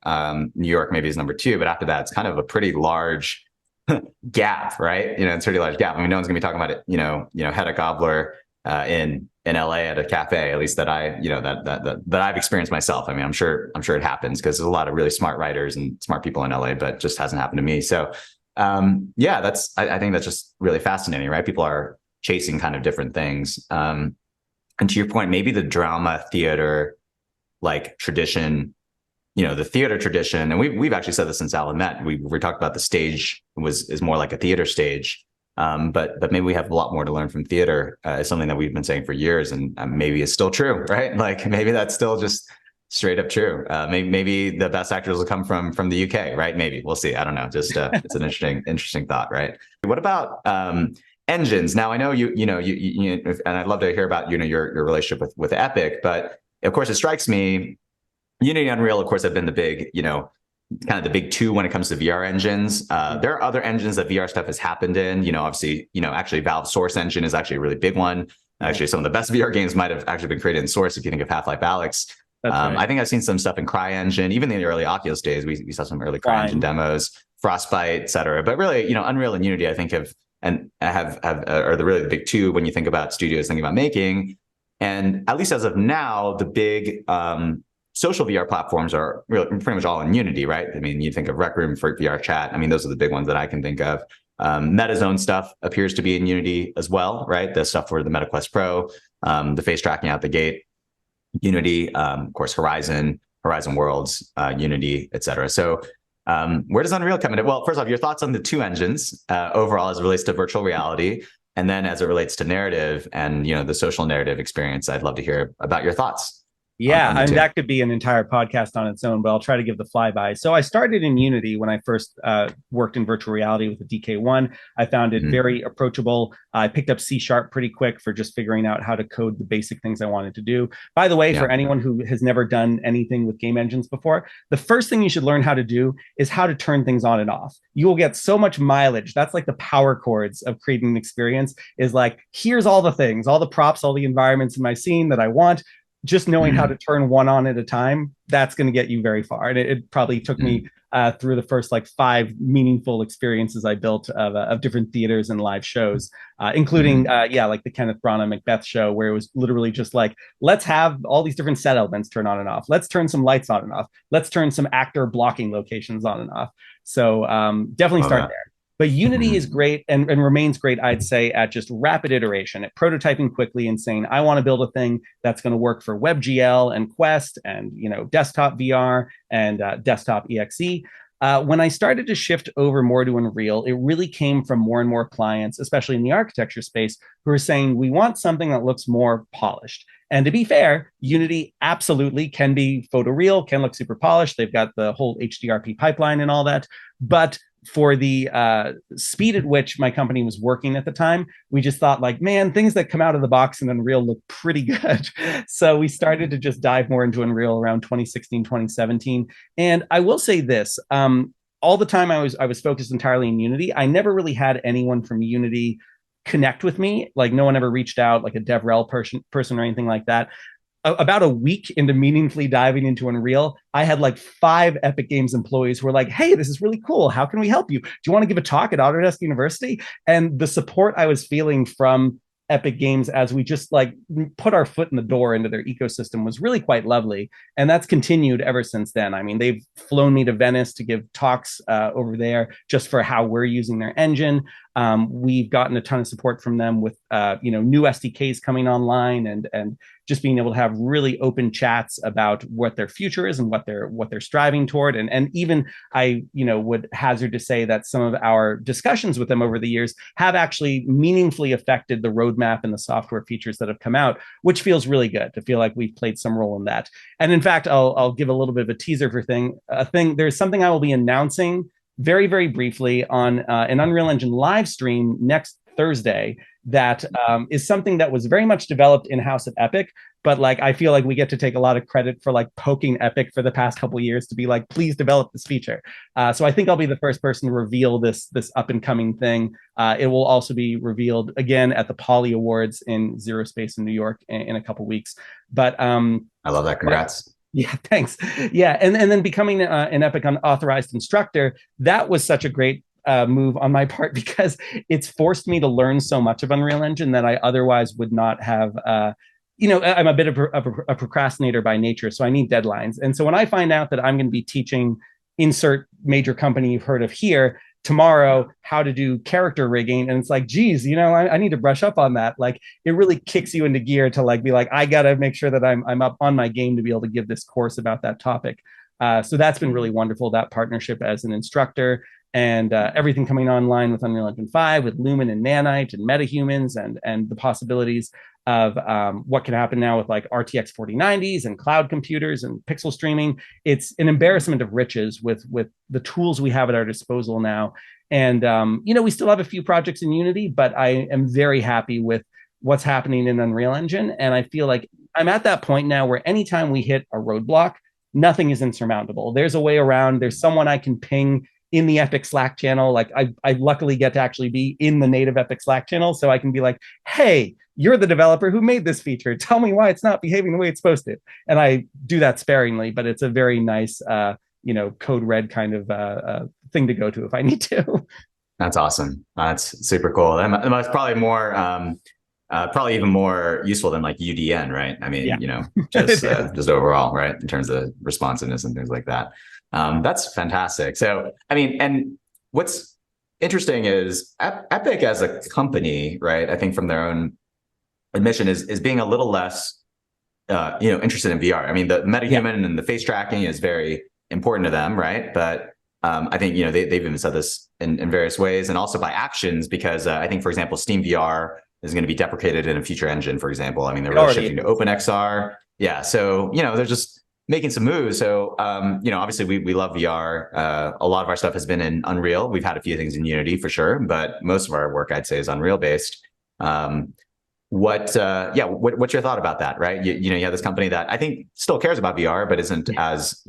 New York maybe is number 2, but after that, it's kind of a pretty large gap, right? It's a pretty large gap. I mean, no one's gonna be talking about it, Hedda Gabler in LA at a cafe, at least that that I've experienced myself. I mean, I'm sure it happens because there's a lot of really smart writers and smart people in LA, but just hasn't happened to me. So I think that's just really fascinating, right? People are chasing kind of different things. And to your point, maybe the drama theater like tradition, the theater tradition, and we've actually said this since Allumette. We talked about the stage is more like a theater stage. But maybe we have a lot more to learn from theater, is something that we've been saying for years, and maybe it's still true, right? Like maybe that's still just straight up true. Maybe the best actors will come from the UK, right? Maybe we'll see. I don't know. Just it's an interesting thought, right? What about engines? Now I know you and I'd love to hear about your relationship with Epic, but of course it strikes me, Unity and Unreal, of course, have been the big kind of the big 2 when it comes to VR engines. There are other engines that VR stuff has happened in, obviously, actually Valve Source Engine is actually a really big one. Actually, some of the best VR games might have actually been created in Source if you think of Half-Life Alyx. That's right. I think I've seen some stuff in CryEngine, even in the early Oculus days. We saw some early CryEngine Fine. demos, Frostbite, et cetera. But really, Unreal and Unity, I think have are the really big two when you think about studios thinking about making. And at least as of now, the big social VR platforms are really pretty much all in Unity, right? I mean, you think of Rec Room for VR chat. I mean, those are the big ones that I can think of. Meta's own stuff appears to be in Unity as well, right? The stuff for the MetaQuest Pro, the face tracking out the gate, Unity, of course, Horizon Worlds, Unity, et cetera. So where does Unreal come in? Well, first off, your thoughts on the two engines overall as it relates to virtual reality, and then as it relates to narrative and the social narrative experience. I'd love to hear about your thoughts. Yeah, I mean, that could be an entire podcast on its own, but I'll try to give the flyby. So I started in Unity when I first worked in virtual reality with the DK1. I found it very approachable. I picked up C# pretty quick for just figuring out how to code the basic things I wanted to do. By the way, for anyone who has never done anything with game engines before, the first thing you should learn how to do is how to turn things on and off. You will get so much mileage. That's like the power chords of creating an experience, is like, here's all the things, all the props, all the environments in my scene that I want. Just knowing how to turn one on at a time, that's going to get you very far. And it probably took me through the first like 5 meaningful experiences I built of different theaters and live shows, including, like the Kenneth Branagh Macbeth show, where it was literally just like, let's have all these different set elements turn on and off. Let's turn some lights on and off. Let's turn some actor blocking locations on and off. So definitely start there. But Unity is great and remains great, I'd say, at just rapid iteration, at prototyping quickly and saying, I want to build a thing that's going to work for WebGL and Quest and desktop VR and desktop EXE. When I started to shift over more to Unreal, it really came from more and more clients, especially in the architecture space, who are saying, we want something that looks more polished. And to be fair, Unity absolutely can be photoreal, can look super polished. They've got the whole HDRP pipeline and all that. But for the speed at which my company was working at the time, we just thought like, man, things that come out of the box in Unreal look pretty good. So we started to just dive more into Unreal around 2016, 2017. And I will say this, all the time I was focused entirely in Unity. I never really had anyone from Unity connect with me. Like no one ever reached out, like a DevRel person or anything like that. About a week into meaningfully diving into Unreal, I had like 5 Epic Games employees who were like, hey, this is really cool. How can we help you? Do you want to give a talk at Autodesk University? And the support I was feeling from Epic Games as we just like put our foot in the door into their ecosystem was really quite lovely. And that's continued ever since then. I mean, they've flown me to Venice to give talks over there just for how we're using their engine. We've gotten a ton of support from them with new SDKs coming online and just being able to have really open chats about what their future is and what they're striving toward. And even I would hazard to say that some of our discussions with them over the years have actually meaningfully affected the roadmap and the software features that have come out, which feels really good to feel like we've played some role in that. And in fact, I'll give a little bit of a teaser for a thing. There's something I will be announcing very, very briefly on an Unreal Engine live stream next Thursday that is something that was very much developed in-house at Epic, but like I feel like we get to take a lot of credit for like poking Epic for the past couple of years to be like, please develop this feature. So I think I'll be the first person to reveal this up-and-coming thing. It will also be revealed again at the Poly Awards in Zero Space in New York in a couple weeks. But I love that. Congrats. Yeah, thanks. Yeah, and then becoming an Epic authorized instructor, that was such a great move on my part because it's forced me to learn so much of Unreal Engine that I otherwise would not have. I'm a bit of a procrastinator by nature, so I need deadlines. And so when I find out that I'm going to be teaching insert major company you've heard of here tomorrow how to do character rigging, and it's like, geez, I need to brush up on that. Like it really kicks you into gear to like be like, I got to make sure that I'm up on my game to be able to give this course about that topic. So that's been really wonderful, that partnership as an instructor. And everything coming online with Unreal Engine 5, with Lumen and Nanite and MetaHumans and the possibilities of what can happen now with like RTX 4090s and cloud computers and pixel streaming. It's an embarrassment of riches with the tools we have at our disposal now. And, we still have a few projects in Unity, but I am very happy with what's happening in Unreal Engine. And I feel like I'm at that point now where anytime we hit a roadblock, nothing is insurmountable. There's a way around. There's someone I can ping in the Epic Slack channel. Like I luckily get to actually be in the native Epic Slack channel, so I can be like, hey, you're the developer who made this feature. Tell me why it's not behaving the way it's supposed to. And I do that sparingly, but it's a very nice, code red kind of thing to go to if I need to. That's awesome. That's super cool. That's probably more, probably even more useful than like UDN, right? I mean, Yeah, just overall, right, in terms of responsiveness and things like that. That's fantastic. So, I mean, and what's interesting is Epic as a company, right? I think from their own admission is being a little less, interested in VR. I mean, the MetaHuman and the face tracking is very important to them, right? But I think they've even said this in various ways, and also by actions, because I think, for example, Steam VR is going to be deprecated in a future engine, for example. I mean, they're really shifting to OpenXR. Yeah, so they're just making some moves. So obviously we love VR. A lot of our stuff has been in Unreal. We've had a few things in Unity for sure, but most of our work, I'd say, is Unreal based. What's your thought about that, right? You have this company that I think still cares about VR, but isn't as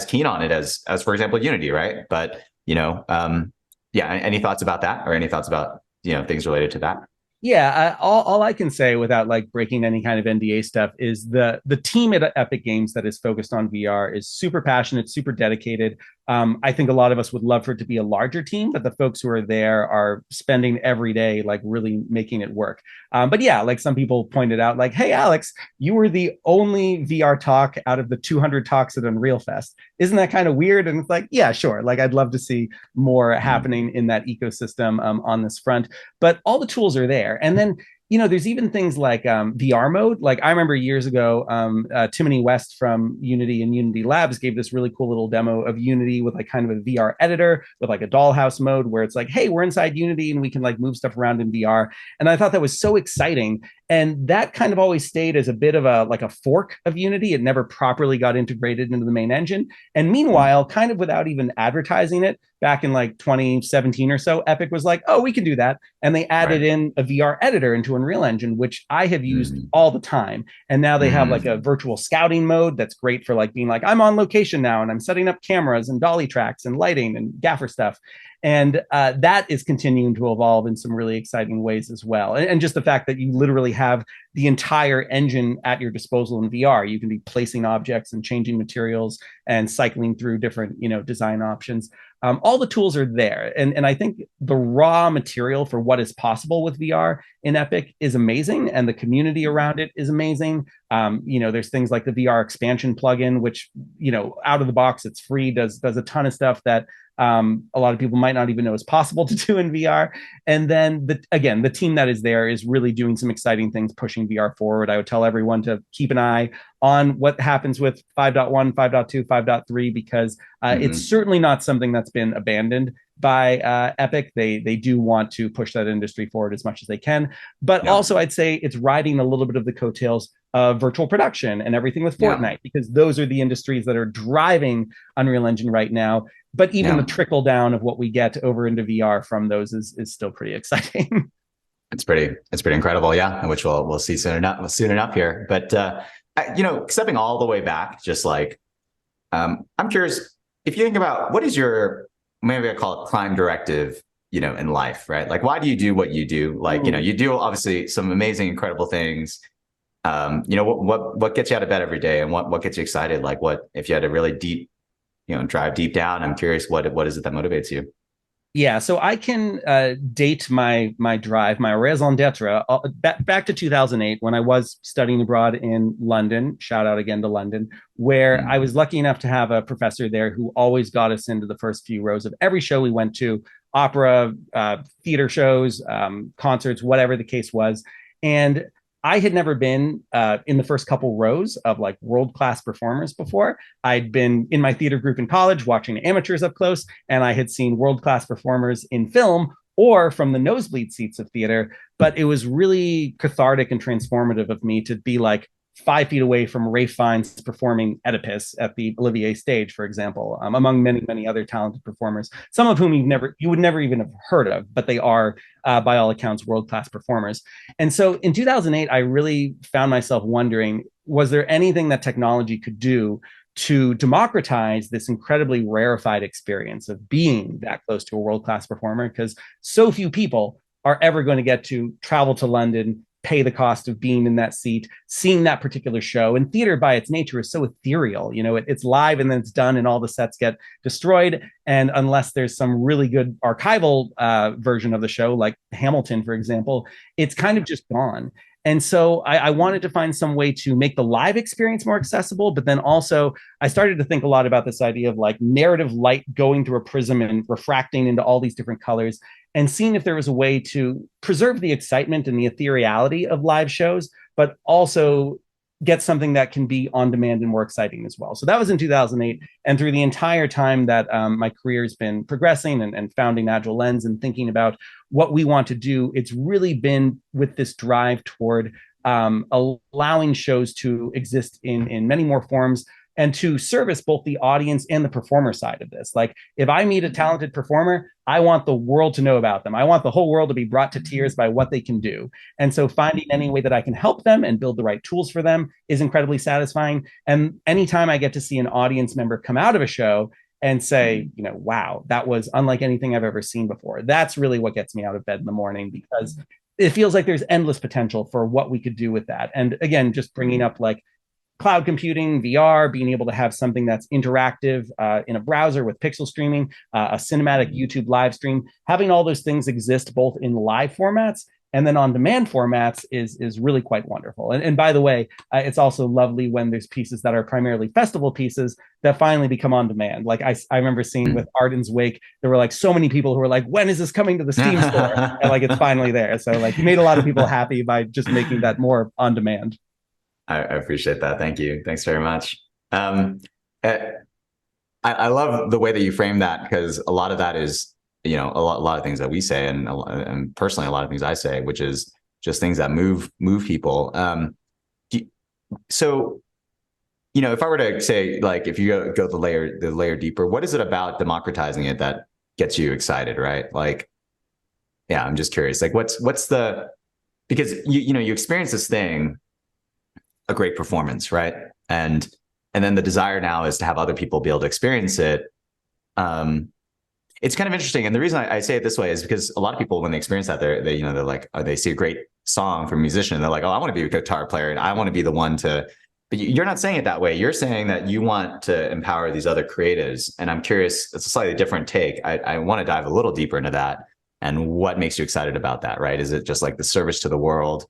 keen on it as for example, Unity, right? But any thoughts about that, or any thoughts about things related to that? Yeah, all I can say without like breaking any kind of NDA stuff is the team at Epic Games that is focused on VR is super passionate, super dedicated. I think a lot of us would love for it to be a larger team, but the folks who are there are spending every day like really making it work. But yeah, like some people pointed out, like, hey, Alex, you were the only VR talk out of the 200 talks at Unreal Fest. Isn't that kind of weird? And it's like, yeah, sure. Like, I'd love to see more happening in that ecosystem on this front. But all the tools are there. And then there's even things like VR mode. Like I remember years ago, Timony West from Unity and UnityLabs gave this really cool little demo of Unity with like kind of a VR editor with like a dollhouse mode where it's like, hey, we're inside Unity and we can like move stuff around in VR. And I thought that was so exciting. And that kind of always stayed as a bit of a fork of Unity. It never properly got integrated into the main engine. And meanwhile, kind of without even advertising it, back in like 2017 or so, Epic was like, oh, we can do that. And they added in a VR editor into UnrealEngine, which I have used all the time. And now they have like a virtual scouting mode that's great for like being like, I'm on location now and I'm setting up cameras and dolly tracks and lighting and gaffer stuff. And that is continuing to evolve in some really exciting ways as well. And just the fact that you literally have the entire engine at your disposal in VR. You can be placing objects and changing materials and cycling through different, design options. All the tools are there. And I think the raw material for what is possible with VR in Epic is amazing. And the community around it is amazing. There's things like the VR expansion plugin, which, out of the box, it's free, does a ton of stuff that a lot of people might not even know is possible to do in VR. And then the team that is there is really doing some exciting things, pushing VR forward. I would tell everyone to keep an eye on what happens with 5.1, 5.2, 5.3, because it's certainly not something that's been abandoned by Epic. They do want to push that industry forward as much as they can. But also I'd say it's riding a little bit of the coattails of virtual production and everything with Fortnite, because those are the industries that are driving Unreal Engine right now. But even the trickle down of what we get over into VR from those is still pretty exciting. It's pretty incredible, yeah. Which we'll see soon enough here. But stepping all the way back, just like I'm curious if you think about what is your, maybe I call it prime directive, in life, right? Like, why do you do what you do? Like, you do obviously some amazing, incredible things. What gets you out of bed every day, and what gets you excited? Like, what if you had a really deep, drive deep down? I'm curious, what is it that motivates you? Yeah, so I can date my drive, my raison d'etre, back to 2008 when I was studying abroad in London. Shout out again to London, where I was lucky enough to have a professor there who always got us into the first few rows of every show we went to, opera, theater shows, concerts, whatever the case was. And I had never been in the first couple rows of like world-class performers before. I'd been in my theater group in college watching amateurs up close, and I had seen world-class performers in film or from the nosebleed seats of theater. But it was really cathartic and transformative of me to be like 5 feet away from Ralph Fiennes performing Oedipus at the Olivier stage, for example, among many, many other talented performers, some of whom you would never even have heard of, but they are, by all accounts, world-class performers. And so in 2008, I really found myself wondering, was there anything that technology could do to democratize this incredibly rarefied experience of being that close to a world-class performer, because so few people are ever going to get to travel to London, pay the cost of being in that seat, seeing that particular show. And theater by its nature is so ethereal. It's live and then it's done and all the sets get destroyed. And unless there's some really good archival version of the show, like Hamilton, for example, it's kind of just gone. And so I wanted to find some way to make the live experience more accessible, but then also I started to think a lot about this idea of like narrative light going through a prism and refracting into all these different colors, and seeing if there was a way to preserve the excitement and the ethereality of live shows, but also get something that can be on demand and more exciting as well. So that was in 2008. And through the entire time that my career has been progressing and founding Agile Lens and thinking about what we want to do, it's really been with this drive toward allowing shows to exist in many more forms and to service both the audience and the performer side of this. Like, if I meet a talented performer, I want the world to know about them. I want the whole world to be brought to tears by what they can do. And so finding any way that I can help them and build the right tools for them is incredibly satisfying. And anytime I get to see an audience member come out of a show and say, wow, that was unlike anything I've ever seen before, that's really what gets me out of bed in the morning, because it feels like there's endless potential for what we could do with that. And again, just bringing up like cloud computing, VR, being able to have something that's interactive in a browser with pixel streaming, a cinematic YouTube live stream, having all those things exist both in live formats and then on demand formats is really quite wonderful. And by the way, it's also lovely when there's pieces that are primarily festival pieces that finally become on demand. Like I remember seeing with Arden's Wake, there were like so many people who were like, when is this coming to the Steam store? And like, it's finally there. So like, you made a lot of people happy by just making that more on demand. I appreciate that. Thank you. Thanks very much. I love the way that you frame that, because a lot of that is, a lot of things that we say, and personally, a lot of things I say, which is just things that move people. So, if I were to say, like, if you go the layer deeper, what is it about democratizing it that gets you excited, right? Like, yeah, I'm just curious. Like, what's the, because you experience this thing, a great performance, right? And then the desire now is to have other people be able to experience it. It's kind of interesting. And the reason I say it this way is because a lot of people, when they experience that, they're like, they see a great song from a musician, and they're like, oh, I want to be a guitar player and I want to be the one to, but you're not saying it that way. You're saying that you want to empower these other creatives. And I'm curious, it's a slightly different take. I want to dive a little deeper into that. And what makes you excited about that, right? Is it just like the service to the world?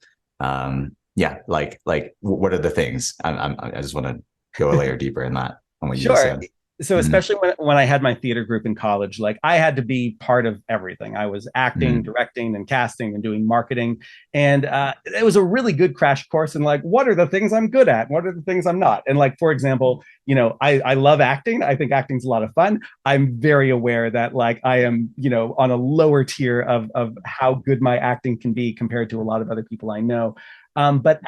Yeah, like what are the things? I just want to go a layer deeper in that on what you just said. So especially when I had my theater group in college, like I had to be part of everything. I was acting, directing, and casting, and doing marketing. And it was a really good crash course in like, what are the things I'm good at? What are the things I'm not? And like, for example, I love acting. I think acting's a lot of fun. I'm very aware that like I am, on a lower tier of how good my acting can be compared to a lot of other people I know. But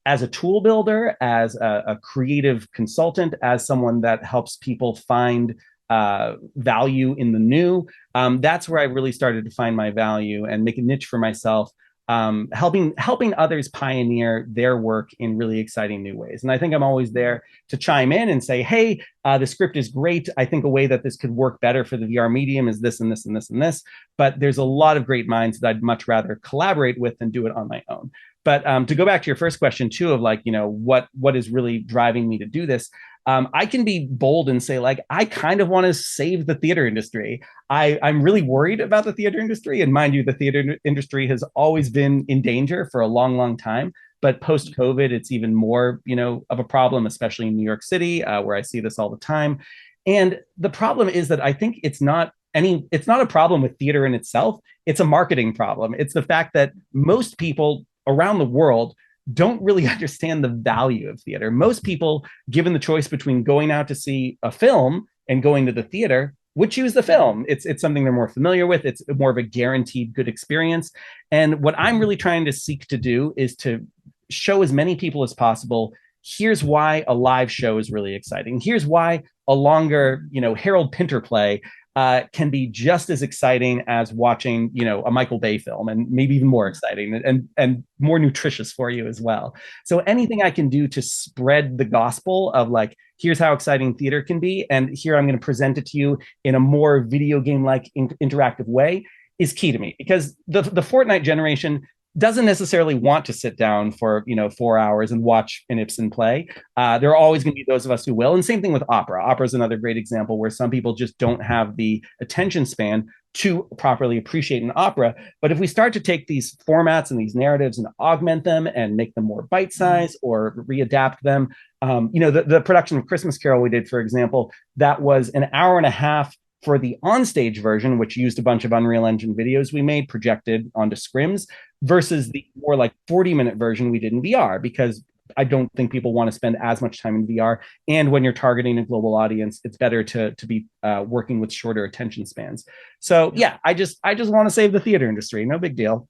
as a tool builder, as a creative consultant, as someone that helps people find value in the new, that's where I really started to find my value and make a niche for myself, helping others pioneer their work in really exciting new ways. And I think I'm always there to chime in and say, hey, the script is great. I think a way that this could work better for the VR medium is this and this and this and this. But there's a lot of great minds that I'd much rather collaborate with than do it on my own. But to go back to your first question too, of like, what is really driving me to do this? I can be bold and say, like, I kind of want to save the theater industry. I'm really worried about the theater industry. And mind you, the theater industry has always been in danger for a long, long time. But post-COVID, it's even more, of a problem, especially in New York City, where I see this all the time. And the problem is that I think it's not a problem with theater in itself. It's a marketing problem. It's the fact that most people around the world don't really understand the value of theater. Most people, given the choice between going out to see a film and going to the theater, would choose the film. It's something they're more familiar with. It's more of a guaranteed good experience. And what I'm really trying to seek to do is to show as many people as possible, here's why a live show is really exciting. Here's why a longer, Harold Pinter play can be just as exciting as watching, a Michael Bay film, and maybe even more exciting and more nutritious for you as well. So anything I can do to spread the gospel of like, here's how exciting theater can be, and here I'm going to present it to you in a more video game-like interactive way is key to me, because the Fortnite generation doesn't necessarily want to sit down for 4 hours and watch an Ibsen play. There are always going to be those of us who will, and same thing with opera. Opera is another great example where some people just don't have the attention span to properly appreciate an opera. But if we start to take these formats and these narratives and augment them and make them more bite-sized or readapt them, the production of Christmas Carol we did, for example, that was an hour and a half for the onstage version, which used a bunch of UnrealEngine videos we made projected onto scrims, versus the more like 40-minute version we did in VR, because I don't think people want to spend as much time in VR. And when you're targeting a global audience, it's better to be working with shorter attention spans. So yeah, I just want to save the theater industry. No big deal.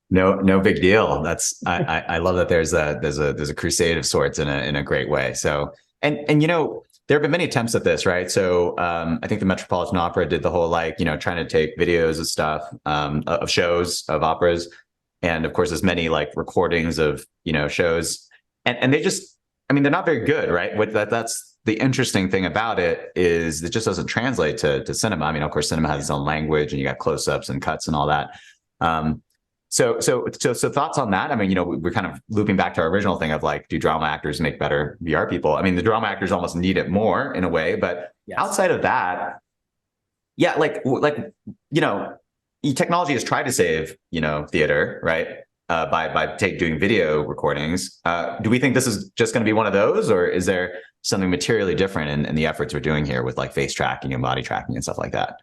No big deal. That's I love that there's a crusade of sorts in a great way. So and there have been many attempts at this, right? So I think the Metropolitan Opera did the whole trying to take videos of stuff of shows, of operas, and of course there's many recordings of shows, and they just, I mean, they're not very good, right? That's the interesting thing about it, is it just doesn't translate to cinema. I mean, of course, cinema has its own language, and you got close-ups and cuts and all that. So thoughts on that? I mean, we're kind of looping back to our original thing of do drama actors make better VR people? I mean, the drama actors almost need it more in a way, but yes. Outside of that, yeah, technology has tried to save, theater, right? By doing video recordings. Do we think this is just going to be one of those, or is there something materially different in the efforts we're doing here with face tracking and body tracking and stuff like that?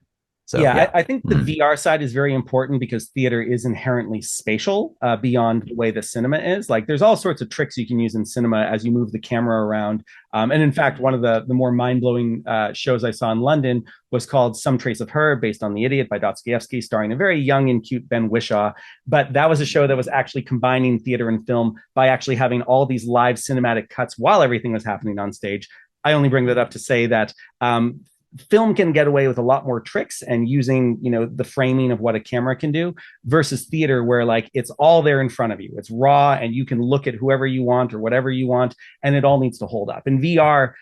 So, yeah. I think the VR side is very important, because theater is inherently spatial beyond the way the cinema is. There's all sorts of tricks you can use in cinema as you move the camera around. And in fact, one of the more mind-blowing shows I saw in London was called Some Trace of Her, based on The Idiot by Dostoevsky, starring a very young and cute Ben Whishaw. But that was a show that was actually combining theater and film by actually having all these live cinematic cuts while everything was happening on stage. I only bring that up to say that film can get away with a lot more tricks and using, the framing of what a camera can do, versus theater, where it's all there in front of you. It's raw, and you can look at whoever you want or whatever you want, and it all needs to hold up. And VR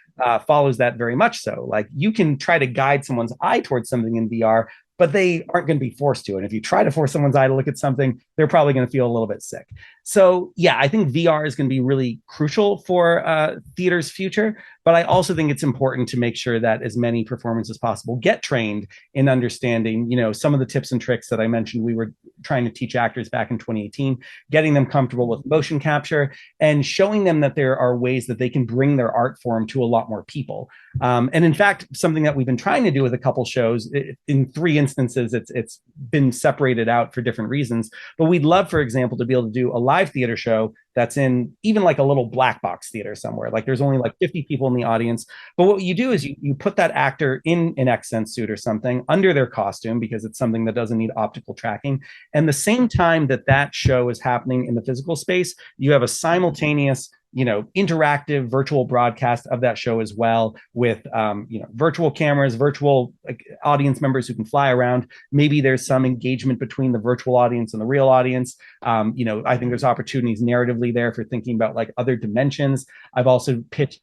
follows that very much so. You can try to guide someone's eye towards something in VR, but they aren't going to be forced to. And if you try to force someone's eye to look at something, they're probably going to feel a little bit sick. So yeah, I think VR is going to be really crucial for theater's future. But I also think it's important to make sure that as many performers as possible get trained in understanding, some of the tips and tricks that I mentioned we were trying to teach actors back in 2018, getting them comfortable with motion capture and showing them that there are ways that they can bring their art form to a lot more people. And in fact, something that we've been trying to do with a couple shows, in 3 instances, it's been separated out for different reasons. But we'd love, for example, to be able to do a live theater show that's in even a little black box theater somewhere. There's only 50 people in the audience. But what you do is you put that actor in an XSens suit or something under their costume, because it's something that doesn't need optical tracking. And the same time that show is happening in the physical space, you have a simultaneous interactive virtual broadcast of that show as well, with virtual cameras, virtual audience members who can fly around. Maybe there's some engagement between the virtual audience and the real audience. I think there's opportunities narratively there for thinking about other dimensions. I've also pitched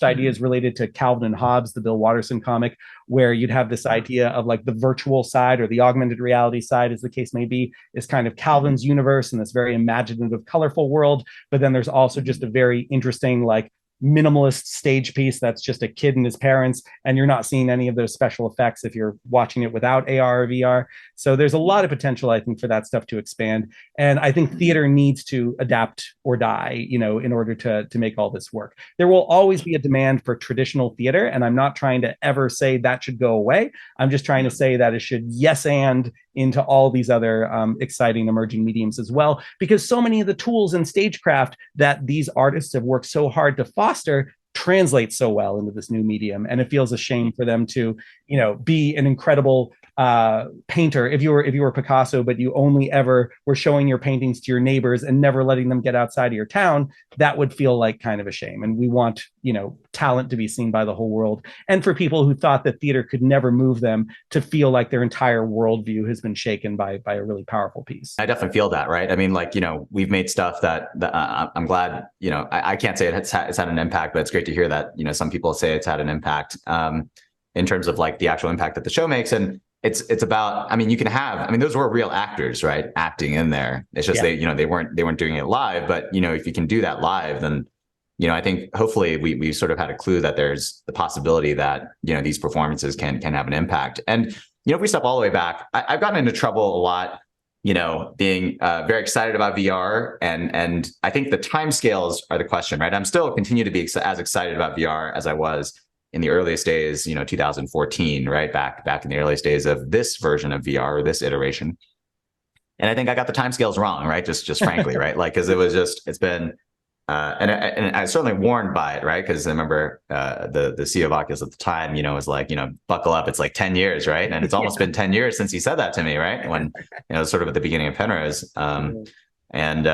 ideas related to Calvin and Hobbes, the Bill Watterson comic, where you'd have this idea of the virtual side, or the augmented reality side, as the case may be, is kind of Calvin's universe and this very imaginative, colorful world. But then there's also just a very interesting, minimalist stage piece that's just a kid and his parents, and you're not seeing any of those special effects if you're watching it without AR or VR. So there's a lot of potential, I think, for that stuff to expand. And I think theater needs to adapt or die, in order to make all this work. There will always be a demand for traditional theater, and I'm not trying to ever say that should go away. I'm just trying to say that it should yes and into all these other exciting emerging mediums as well, because so many of the tools in stagecraft that these artists have worked so hard to foster translate so well into this new medium. And it feels a shame for them to, be an incredible painter. If you were Picasso, but you only ever were showing your paintings to your neighbors and never letting them get outside of your town, that would feel like kind of a shame. And we want, talent to be seen by the whole world, and for people who thought that theater could never move them to feel like their entire worldview has been shaken by a really powerful piece. I definitely feel that, right? I mean, like, we've made stuff that I'm glad, I can't say it's had an impact, but it's great to hear that, some people say it's had an impact in terms of like the actual impact that the show makes. And it's about, I mean, those were real actors, right? Acting in there. It's just, they weren't doing it live, but if you can do that live, then, I think hopefully we sort of had a clue that there's the possibility that, these performances can have an impact. And, if we step all the way back, I've gotten into trouble a lot, being very excited about VR. And I think the timescales are the question, right? I'm still continue to be as excited about VR as I was in the earliest days, 2014, right? Back in the earliest days of this version of VR, or this iteration. And I think I got the timescales wrong, right? Just frankly, right? Like, because it's been, and I certainly warned by it, right? Because I remember the CEO of Oculus at the time, was like, buckle up, it's like 10 years, right? And it's almost been 10 years since he said that to me, right? When, sort of at the beginning of Penrose. And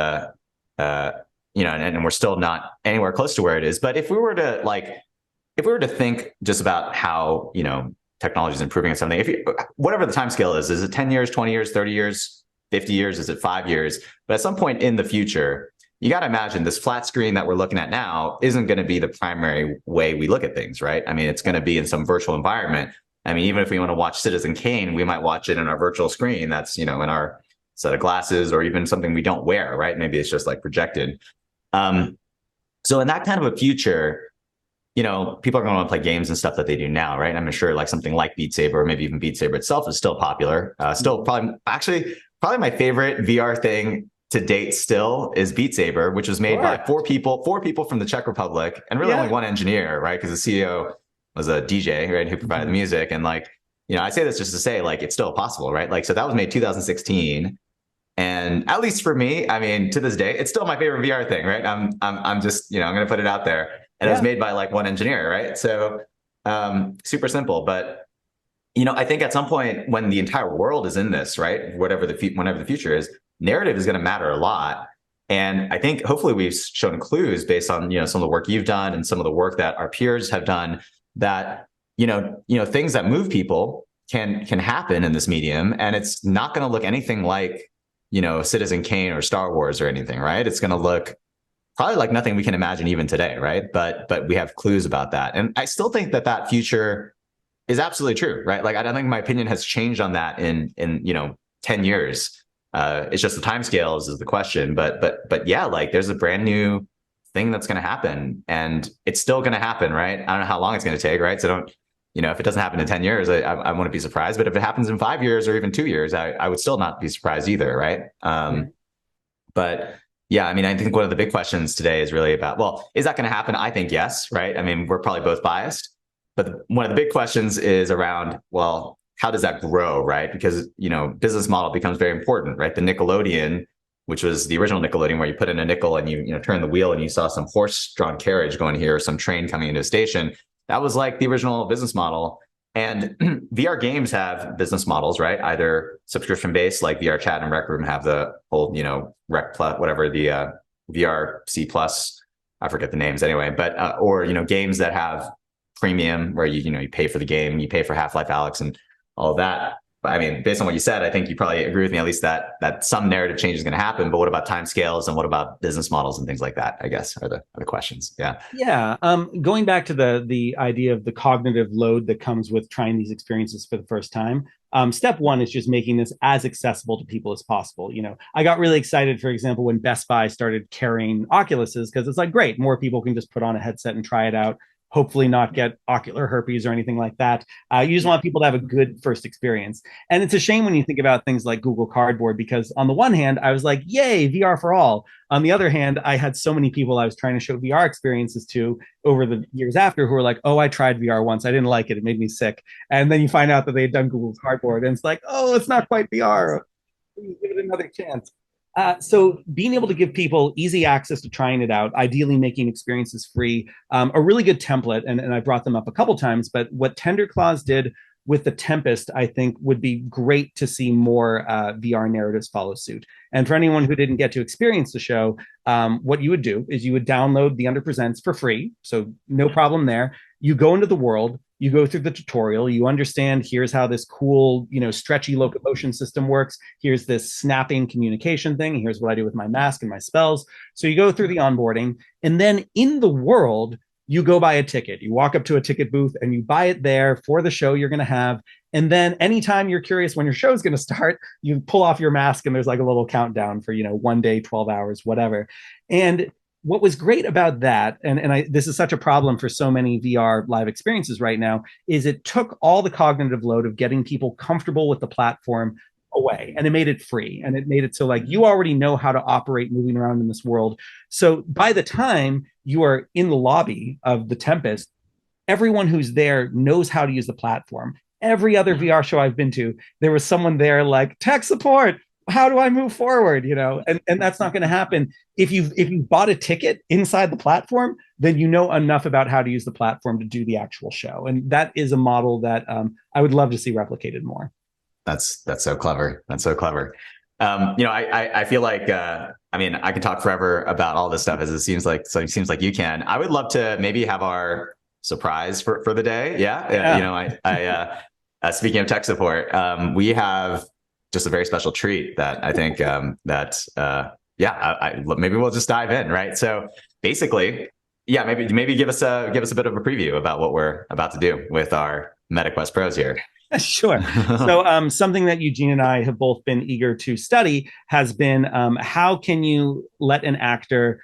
we're still not anywhere close to where it is. But if we were to think just about how, technology is improving at something, whatever the time scale is it 10 years, 20 years, 30 years, 50 years? Is it 5 years? But at some point in the future, you got to imagine this flat screen that we're looking at now isn't going to be the primary way we look at things, right? I mean, it's going to be in some virtual environment. I mean, even if we want to watch Citizen Kane, we might watch it in our virtual screen that's, in our set of glasses, or even something we don't wear, right? Maybe it's just like projected. So in that kind of a future, people are going to want to play games and stuff that they do now, right? I'm sure like something like Beat Saber, or maybe even Beat Saber itself, is still popular. Still probably my favorite VR thing to date still is Beat Saber, which was made by four people from the Czech Republic, and really only one engineer, right? Because the CEO was a DJ, right, who provided the music. And like, I say this just to say, like, it's still possible, right? Like, so that was made 2016. And at least for me, I mean, to this day, it's still my favorite VR thing, right? I'm just, I'm going to put it out there. And it was made by like one engineer, right? So super simple. But, I think at some point when the entire world is in this, right, whenever the future is, narrative is going to matter a lot. And I think hopefully we've shown clues based on, some of the work you've done and some of the work that our peers have done that, things that move people can happen in this medium. And it's not going to look anything like, Citizen Kane or Star Wars or anything, right? It's going to look probably like nothing we can imagine even today, right? But we have clues about that. And I still think that future is absolutely true, right? Like, I don't think my opinion has changed on that in 10 years. It's just the timescales is the question, but yeah, like there's a brand new thing that's going to happen, and it's still going to happen, right? I don't know how long it's going to take, right? So if it doesn't happen in 10 years, I wouldn't be surprised, but if it happens in 5 years or even 2 years, I would still not be surprised either, right? But yeah, I mean, I think one of the big questions today is really about, well, is that going to happen? I think yes, right? I mean, we're probably both biased, but one of the big questions is around, well, how does that grow, right? Because, business model becomes very important, right? The Nickelodeon, which was the original Nickelodeon, where you put in a nickel and you turn the wheel and you saw some horse-drawn carriage going here, or some train coming into a station. That was like the original business model. And VR games have business models, right? Either subscription-based, like VR Chat and Rec Room have the old, Rec Plus, whatever, the VR C Plus, I forget the names anyway, but, or, games that have premium, where you pay for the game, you pay for Half-Life Alyx and all of that. But I mean, based on what you said, I think you probably agree with me, at least that some narrative change is going to happen. But what about timescales, and what about business models and things like that, I guess, are the questions. Yeah. Yeah. Going back to the idea of the cognitive load that comes with trying these experiences for the first time. Step one is just making this as accessible to people as possible. I got really excited, for example, when Best Buy started carrying Oculuses, because it's like, great, more people can just put on a headset and try it out. Hopefully not get ocular herpes or anything like that. You just want people to have a good first experience. And it's a shame when you think about things like Google Cardboard, because on the one hand, I was like, yay, VR for all. On the other hand, I had so many people I was trying to show VR experiences to over the years after who were like, oh, I tried VR once. I didn't like it. It made me sick. And then you find out that they had done Google Cardboard, and it's like, oh, it's not quite VR. Give it another chance. So being able to give people easy access to trying it out, ideally making experiences free, a really good template, and I brought them up a couple times, but what Tender Claws did with the Tempest, I think would be great to see more VR narratives follow suit. And for anyone who didn't get to experience the show, what you would do is you would download the Under Presents for free. So no problem there. You go into the world, you go through the tutorial, you understand here's how this cool, stretchy locomotion system works. Here's this snapping communication thing. Here's what I do with my mask and my spells. So you go through the onboarding, and then in the world, you go buy a ticket. You walk up to a ticket booth and you buy it there for the show you're going to have. And then anytime you're curious when your show is going to start, you pull off your mask and there's like a little countdown for, 1 day, 12 hours, whatever. And what was great about that, this is such a problem for so many VR live experiences right now, is it took all the cognitive load of getting people comfortable with the platform away, and it made it free, and it made it so like you already know how to operate moving around in this world. So by the time you are in the lobby of the Tempest, everyone who's there knows how to use the platform. Every other VR show I've been to, there was someone there like, tech support, how do I move forward? And that's not going to happen. If you bought a ticket inside the platform, then you know enough about how to use the platform to do the actual show. And that is a model that I would love to see replicated more. That's so clever. That's so clever. I feel like, I can talk forever about all this stuff, as it seems like you can. I would love to maybe have our surprise for the day. Yeah. Speaking of tech support, we have just a very special treat that I think maybe we'll just dive in. Right. So basically, maybe give us a bit of a preview about what we're about to do with our MetaQuest Pros here. Sure. So something that Eugene and I have both been eager to study has been how can you let an actor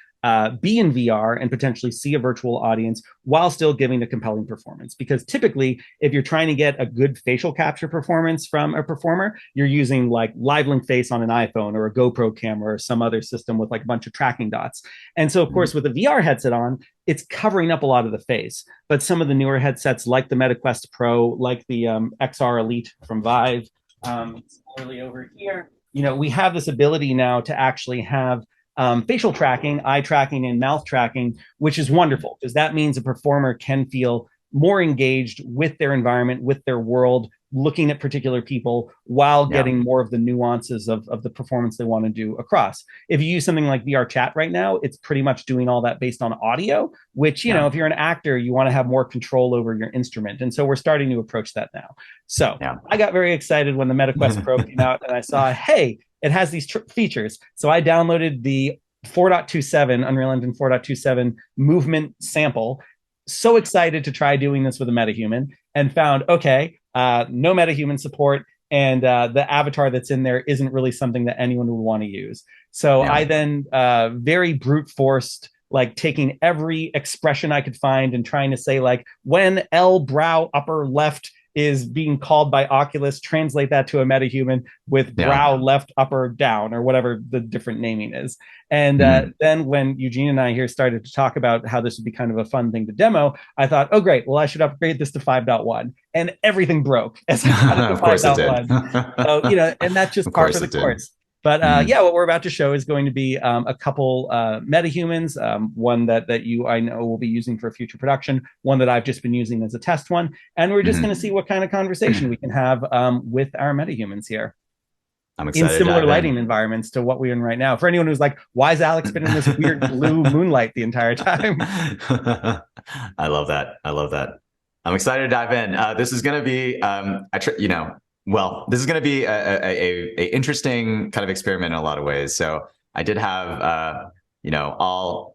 be in VR and potentially see a virtual audience while still giving a compelling performance? Because typically, if you're trying to get a good facial capture performance from a performer, you're using like Live Link Face on an iPhone or a GoPro camera or some other system with like a bunch of tracking dots. And so, of course, with a VR headset on, it's covering up a lot of the face. But some of the newer headsets, like the MetaQuest Pro, like the XR Elite from Vive, similarly over here, we have this ability now to actually have facial tracking, eye tracking, and mouth tracking, which is wonderful because that means a performer can feel more engaged with their environment, with their world, looking at particular people while getting more of the nuances of the performance they want to do across. If you use something like VR chat right now, it's pretty much doing all that based on audio, which, if you're an actor, you want to have more control over your instrument. And so we're starting to approach that now. So I got very excited when the MetaQuest Pro came out and I saw, hey, it has these features. So I downloaded the 4.27, Unreal Engine 4.27 movement sample. So excited to try doing this with a MetaHuman, and found, okay, no MetaHuman support, and the avatar that's in there isn't really something that anyone would want to use. So I then very brute forced, like taking every expression I could find and trying to say like, when L brow upper left is being called by Oculus, translate that to a MetaHuman with brow left upper down, or whatever the different naming is. And then when Eugene and I here started to talk about how this would be kind of a fun thing to demo, I thought, oh, great. Well, I should upgrade this to 5.1. And everything broke as I got it to 5.1. So, and that's just part of the course. But what we're about to show is going to be a couple MetaHumans, one that I know will be using for a future production, one that I've just been using as a test one. And we're just going to see what kind of conversation we can have with our MetaHumans here. I'm excited. In similar lighting environments to what we're in right now. For anyone who's like, why is Alex been in this weird blue moonlight the entire time? I love that. I'm excited to dive in. This is going to be, this is going to be a interesting kind of experiment in a lot of ways. So I did have, all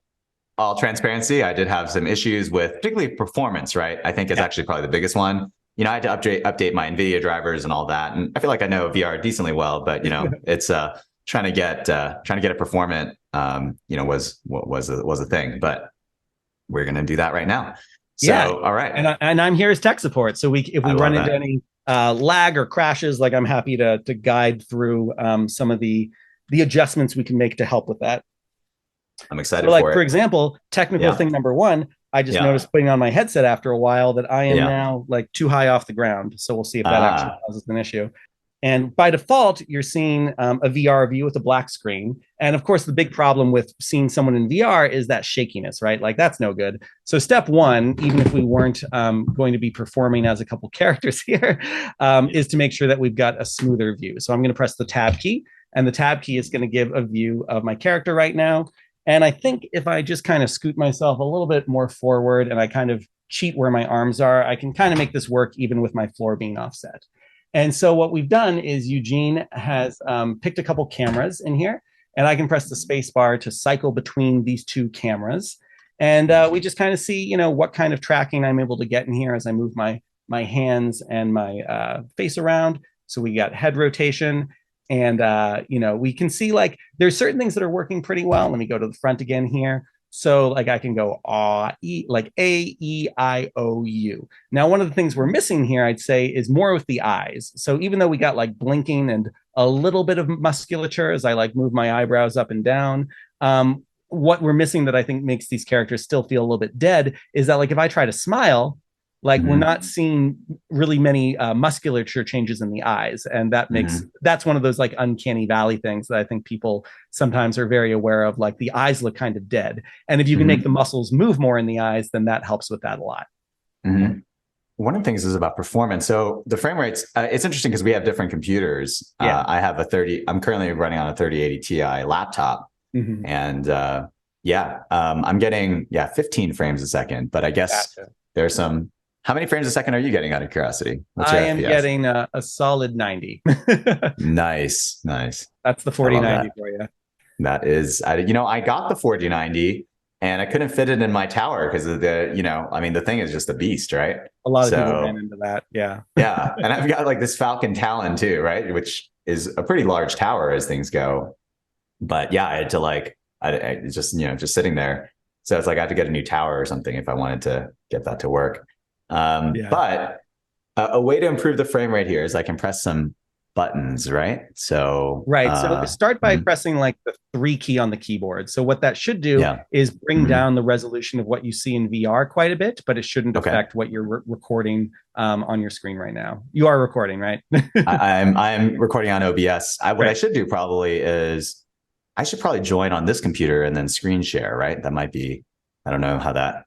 transparency, I did have some issues with particularly performance, right? I think is actually probably the biggest one. I had to update my NVIDIA drivers and all that. And I feel like I know VR decently well, but, it's trying to get it performant, was a thing. But we're going to do that right now. So, all right. And I'm here as tech support. So if we run into any lag or crashes, like I'm happy to guide through some of the adjustments we can make to help with that. I'm excited for example, technical thing number one, I just noticed putting on my headset after a while that I am now like too high off the ground. So we'll see if that actually causes an issue. And by default, you're seeing a VR view with a black screen. And of course, the big problem with seeing someone in VR is that shakiness, right? Like that's no good. So step one, even if we weren't going to be performing as a couple characters here, is to make sure that we've got a smoother view. So I'm going to press the tab key, and the tab key is going to give a view of my character right now. And I think if I just kind of scoot myself a little bit more forward and I kind of cheat where my arms are, I can kind of make this work even with my floor being offset. And so what we've done is Eugene has picked a couple cameras in here, and I can press the space bar to cycle between these two cameras. And we just kind of see, you know, what kind of tracking I'm able to get in here as I move my hands and my face around. So we got head rotation, and you know, we can see like there's certain things that are working pretty well. Let me go to the front again here. So like I can go like A, E, I, O, U. Now, one of the things we're missing here, I'd say, is more with the eyes. So even though we got like blinking and a little bit of musculature as I like move my eyebrows up and down, what we're missing that I think makes these characters still feel a little bit dead is that like if I try to smile, like we're not seeing really many musculature changes in the eyes, and that makes that's one of those like uncanny valley things that I think people sometimes are very aware of. Like the eyes look kind of dead, and if you can make the muscles move more in the eyes, then that helps with that a lot. One of the things is about performance. So the frame rates, it's interesting because we have different computers. I have I'm currently running on a 3080 Ti laptop, and I'm getting 15 frames a second. But I guess there's some. How many frames a second are you getting, out of curiosity? I am getting a solid 90. Nice. That's the 4090 for you. That is, you know, I got the 4090 and I couldn't fit it in my tower because of the, you know, I mean, the thing is just a beast, right? A lot of people ran into that. Yeah. Yeah. And I've got like this Falcon Talon too, right? Which is a pretty large tower as things go. But yeah, I had to like, I just, you know, just sitting there. So it's like I had to get a new tower or something if I wanted to get that to work. But a way to improve the frame rate here is I can press some buttons, right? So so start by pressing like the 3 key on the keyboard. So what that should do is bring down the resolution of what you see in VR quite a bit, but it shouldn't affect what you're recording on your screen right now. You are recording, right? I'm recording on OBS. What I should do probably is I should probably join on this computer and then screen share, right? That might be, I don't know how that,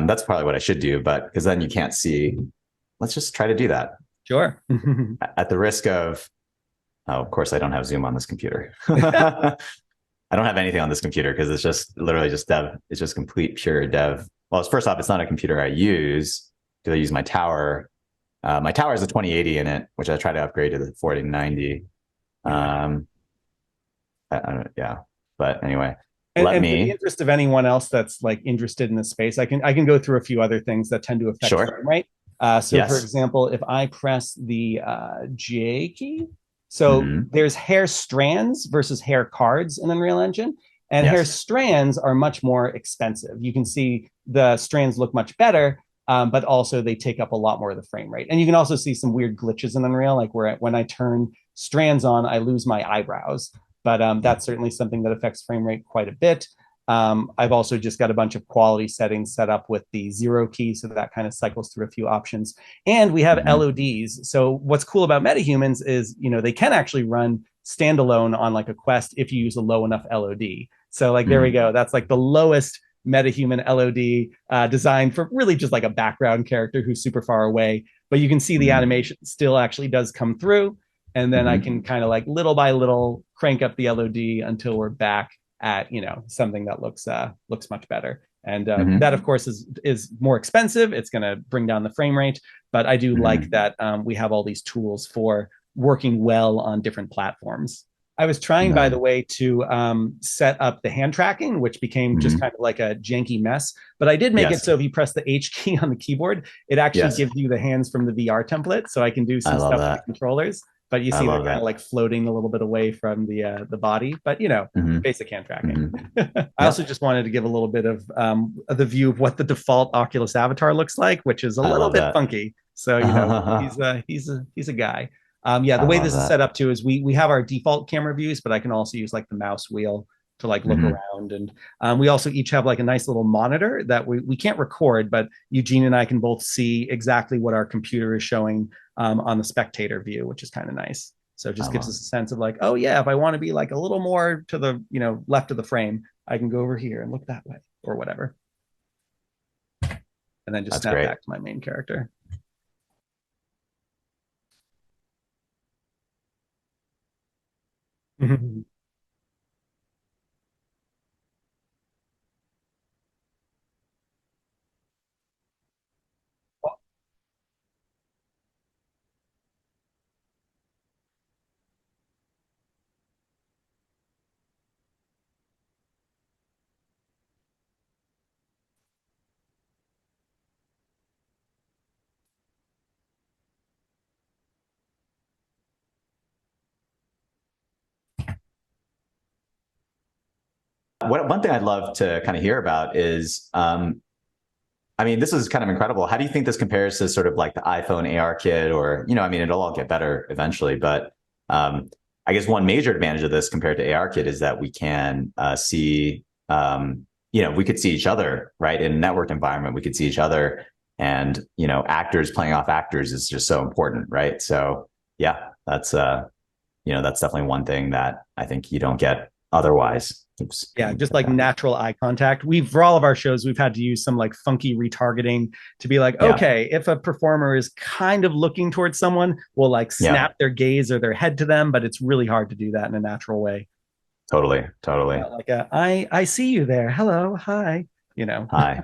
that's probably what I should do, but because then you can't see. Let's just try to do that. Sure. At the risk of, of course, I don't have Zoom on this computer. I don't have anything on this computer because it's just literally just dev. It's just complete pure dev. Well, first off, it's not a computer I use because I use my tower. My tower has a 2080 in it, which I try to upgrade to the 4090. But anyway. And for the interest of anyone else that's like interested in this space, I can go through a few other things that tend to affect frame rate. For example, if I press the J key, there's hair strands versus hair cards in Unreal Engine, and hair strands are much more expensive. You can see the strands look much better, but also they take up a lot more of the frame rate. And you can also see some weird glitches in Unreal, like where when I turn strands on, I lose my eyebrows. But that's certainly something that affects frame rate quite a bit. I've also just got a bunch of quality settings set up with the 0 key, so that kind of cycles through a few options. And we have LODs. So what's cool about MetaHumans is, you know, they can actually run standalone on like a Quest if you use a low enough LOD. So like, there we go. That's like the lowest MetaHuman LOD designed for really just like a background character who's super far away. But you can see the animation still actually does come through. And then I can kind of like little by little crank up the LOD until we're back at, you know, something that looks much better. And that, of course, is more expensive. It's going to bring down the frame rate. But I do like that we have all these tools for working well on different platforms. I was trying, by the way, to set up the hand tracking, which became just kind of like a janky mess. But I did make it so if you press the H key on the keyboard, it actually gives you the hands from the VR template. So I can do some stuff with the controllers. But you see they're kind of like floating a little bit away from the body, but you know, basic hand tracking. I also just wanted to give a little bit of the view of what the default Oculus avatar looks like, which is a little bit funky. So you know, he's a guy. The way this is set up too is we have our default camera views, but I can also use like the mouse wheel to like look around, and we also each have like a nice little monitor that we can't record, but Eugene and I can both see exactly what our computer is showing on the spectator view, which is kind of nice. So it just gives Um, us a sense of like, oh yeah, if I want to be like a little more to the, left of the frame, I can go over here and look that way or whatever. And then just that's snap great. back to my main character. One thing I'd love to kind of hear about is, I mean, this is kind of incredible. How do you think this compares to sort of like the iPhone ARKit, or, I mean, it'll all get better eventually, but I guess one major advantage of this compared to ARKit is that we can see, we could see each other, right? In a networked environment, we could see each other, and, actors playing off actors is just so important, right? So yeah, that's definitely one thing that I think you don't get otherwise. Oops. Yeah, just like natural eye contact. For all of our shows, we've had to use some like funky retargeting to be like, Yeah. okay, if a performer is kind of looking towards someone, we'll like snap their gaze or their head to them, but it's really hard to do that in a natural way. Totally. Yeah, like I see you there. Hello, hi. Hi.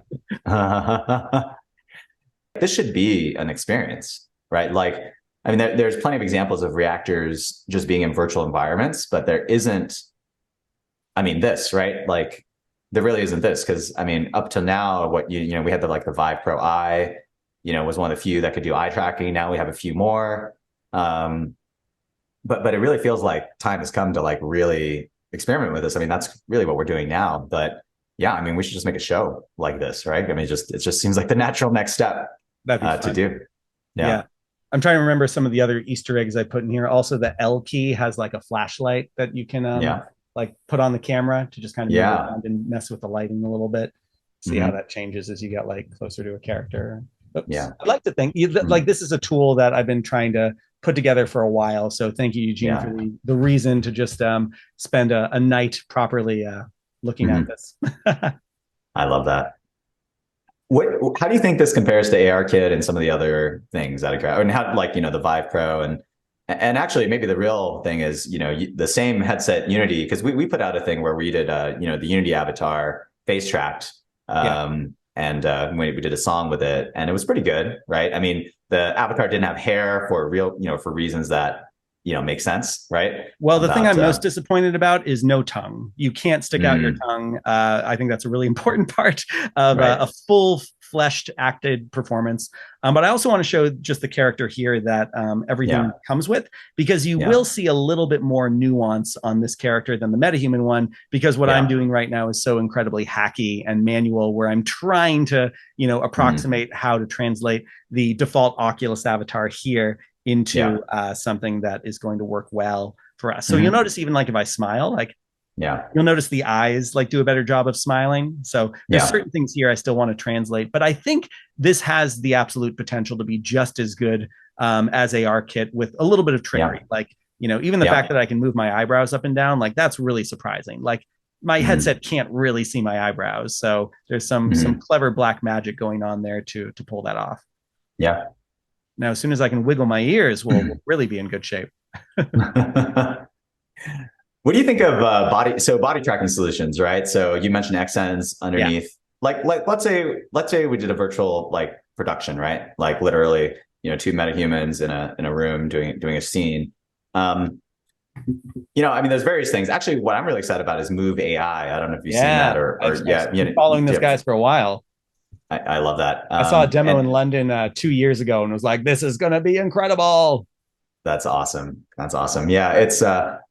This should be an experience, right? Like, I mean, there's plenty of examples of reactors just being in virtual environments, but there isn't, I mean, this, right? Like, there really isn't this, because I mean, up to now, what we had the Vive Pro Eye, was one of the few that could do eye tracking. Now we have a few more, but it really feels like time has come to like really experiment with this. I mean, that's really what we're doing now. But yeah, I mean, we should just make a show like this, right? I mean, it just seems like the natural next step to do. Yeah. I'm trying to remember some of the other Easter eggs I put in here. Also, the L key has like a flashlight that you can like put on the camera to just kind of move around and mess with the lighting a little bit. See how that changes as you get like closer to a character. Oops. Yeah, I'd like to think like this is a tool that I've been trying to put together for a while. So thank you, Eugene, for the reason to just spend a night properly looking at this. I love that. How do you think this compares to ARKit and some of the other things that occur? And how, like, the Vive Pro and actually maybe the real thing is, the same headset Unity, because we put out a thing where we did, the Unity avatar face tracked. And we did a song with it, and it was pretty good, right? I mean, the avatar didn't have hair for for reasons that, make sense, right? Well, the thing I'm most disappointed about is no tongue. You can't stick out your tongue. I think that's a really important part of a full fleshed acted performance. But I also want to show just the character here that everything comes with, because you will see a little bit more nuance on this character than the MetaHuman one, because what I'm doing right now is so incredibly hacky and manual, where I'm trying to, approximate how to translate the default Oculus avatar here into something that is going to work well for us. So you'll notice, even like if I smile, like, you'll notice the eyes like do a better job of smiling. So there's certain things here I still want to translate, but I think this has the absolute potential to be just as good as ARKit with a little bit of trickery. Like, even the fact that I can move my eyebrows up and down, like that's really surprising. Like my headset can't really see my eyebrows. So there's some clever black magic going on there to pull that off. Yeah. Now, as soon as I can wiggle my ears, we'll really be in good shape. What do you think of body tracking solutions, right? So you mentioned XSens underneath. Like let's say we did a virtual like production, right? Like literally, two metahumans in a room doing a scene. I mean, there's various things. Actually, what I'm really excited about is Move AI. I don't know if you've seen that or been following those guys for a while. I love that. I saw a demo in London 2 years ago and was like, this is going to be incredible. That's awesome. That's awesome. Yeah, it's,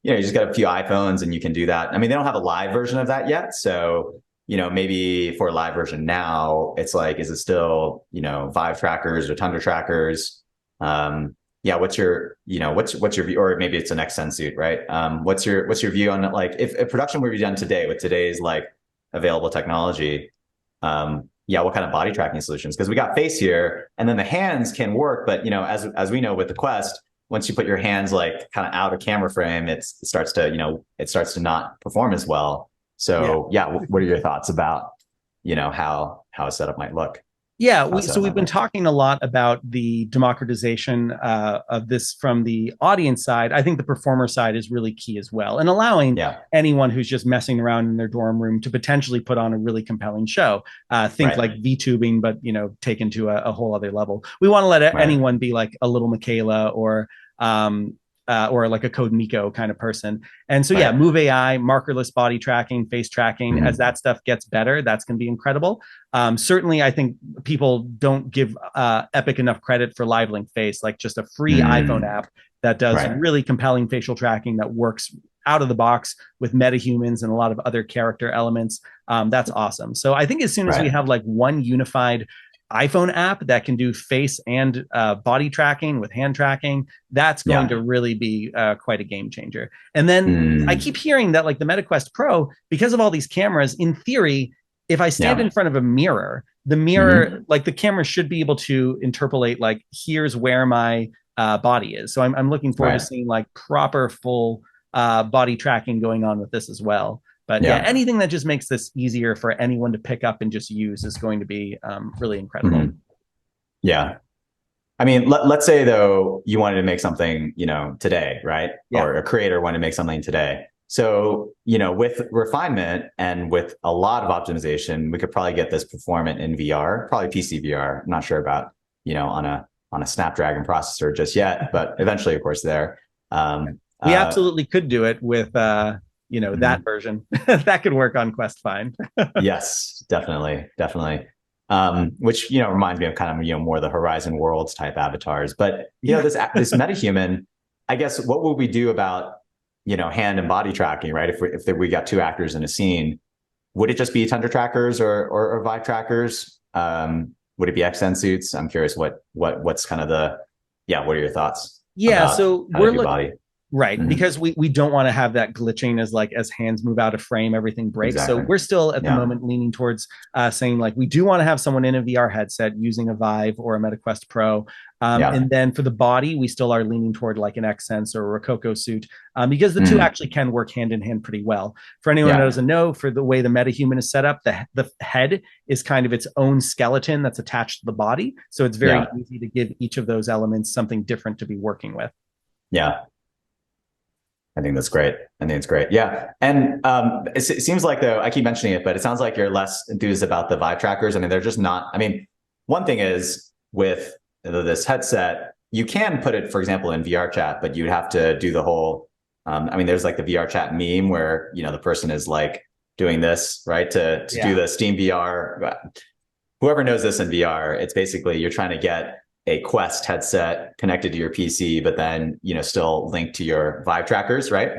you just got a few iPhones and you can do that. I mean, they don't have a live version of that yet. So, maybe for a live version now, it's like, is it still, Vive trackers or Tundra trackers? What's your view? Or maybe it's an XSens suit, right? What's your view on, like, if production were to be done today with today's like available technology, yeah, what kind of body tracking solutions? Because we got face here, and then the hands can work, but as we know with the Quest, once you put your hands like kind of out of camera frame, it starts to not perform as well. So yeah, what are your thoughts about how a setup might look? Yeah, we've been talking a lot about the democratization of this from the audience side. I think the performer side is really key as well, and allowing anyone who's just messing around in their dorm room to potentially put on a really compelling show. Think like VTubing, but taken to a whole other level. We want to let anyone be like a little Michaela or like a Code Miko kind of person. And so, Move AI, markerless body tracking, face tracking, as that stuff gets better, that's going to be incredible. Certainly, I think people don't give Epic enough credit for Live Link Face, like just a free iPhone app that does really compelling facial tracking that works out of the box with MetaHumans and a lot of other character elements. That's awesome. So I think as soon as we have like one unified iPhone app that can do face and body tracking with hand tracking, that's going to really be quite a game changer. And then I keep hearing that like the MetaQuest Pro, because of all these cameras, in theory, if I stand in front of a mirror, the mirror, like the camera should be able to interpolate like, here's where my body is. So I'm looking forward to seeing like proper full body tracking going on with this as well. But anything that just makes this easier for anyone to pick up and just use is going to be really incredible. Yeah. I mean, let's say though, you wanted to make something, today, right? Or a creator wanted to make something today. So, with refinement and with a lot of optimization, we could probably get this performant in VR, probably PC VR. I'm not sure about, on a Snapdragon processor just yet, but eventually, of course, there. We absolutely could do it with that version. That could work on Quest fine. Yes, definitely. Which reminds me of kind of more the Horizon Worlds type avatars. But this MetaHuman, I guess, what would we do about hand and body tracking, right? If we got two actors in a scene, would it just be Tundra trackers or Vive trackers? Would it be XSens suits? I'm curious what's kind of what are your thoughts? So we're looking. Right, because we don't want to have that glitching as hands move out of frame, everything breaks. Exactly. So we're still at the moment leaning towards saying like we do want to have someone in a VR headset using a Vive or a MetaQuest Pro. And then for the body, we still are leaning toward like an XSens or a Rococo suit because the two actually can work hand in hand pretty well. For anyone who doesn't know, for the way the MetaHuman is set up, the head is kind of its own skeleton that's attached to the body. So it's very easy to give each of those elements something different to be working with. Yeah. I think that's great. I think it's great. Yeah. And it seems like, though, I keep mentioning it, but it sounds like you're less enthused about the Vive trackers. I mean, they're just not. I mean, one thing is with this headset, you can put it, for example, in VR chat, but you'd have to do the whole, there's like the VR chat meme where, the person is like doing this, right? To do the Steam VR. Whoever knows this in VR, it's basically you're trying to get a Quest headset connected to your PC, but then, still linked to your Vive trackers, right?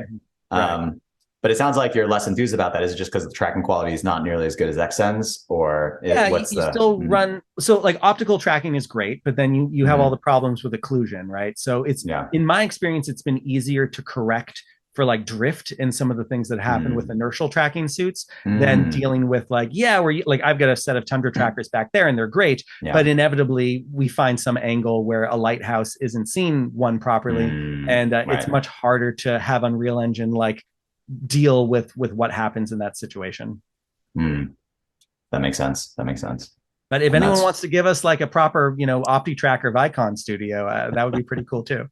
But it sounds like you're less enthused about that. Is it just because the tracking quality is not nearly as good as XSens, or still run? So like optical tracking is great, but then you have all the problems with occlusion, right? So it's in my experience, it's been easier to correct for like drift and some of the things that happen with inertial tracking suits than dealing with like, I've got a set of Tundra trackers back there and they're great, but inevitably we find some angle where a lighthouse isn't seeing one properly. And it's much harder to have UnrealEngine like deal with what happens in that situation. That makes sense. But if anyone wants to give us like a proper, OptiTrack or Vicon studio, that would be pretty cool too.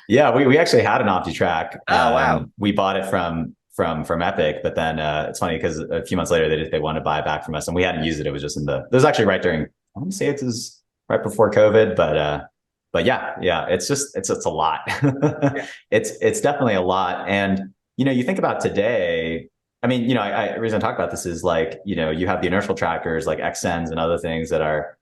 Yeah, we actually had an OptiTrack. Oh, wow. We bought it from Epic, but then it's funny because a few months later they wanted to buy it back from us, and we hadn't used it. It was just it was actually right during, I want to say it was right before COVID, but yeah, it's a lot. It's definitely a lot, and you think about today. I mean, the reason I talk about this is like, you have the inertial trackers like XSens and other things that are,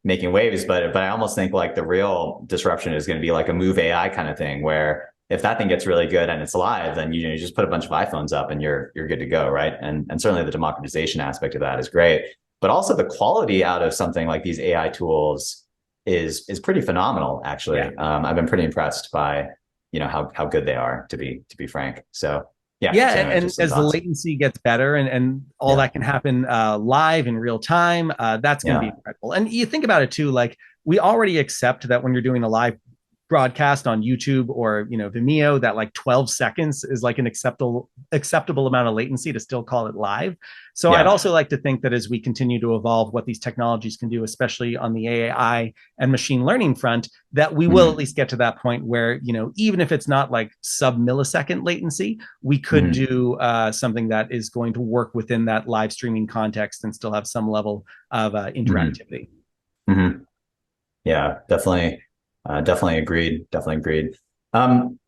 making waves, but I almost think like the real disruption is going to be like a Move AI kind of thing, where if that thing gets really good and it's live, then you just put a bunch of iPhones up and you're good to go, right? And certainly the democratization aspect of that is great, but also the quality out of something like these AI tools is pretty phenomenal, actually. I've been pretty impressed by how good they are, to be frank. So Yeah, Yeah, same, and just the as the dots. latency gets better and all Yeah, that can happen live in real time, that's going to be yeah. incredible. And you think about it too, like we already accept that when you're doing a live broadcast on YouTube or Vimeo, that like 12 seconds is like an acceptable amount of latency to still call it live. So I'd Yeah. also like to think that as we continue to evolve what these technologies can do, especially on the AI and machine learning front, that we will at Mhm. least get to that point where even if it's not like sub-millisecond latency, we could Mhm. do something that is going to work within that live streaming context and still have some level of Mhm. interactivity. Mhm. Yeah, definitely, definitely agreed. Definitely agreed.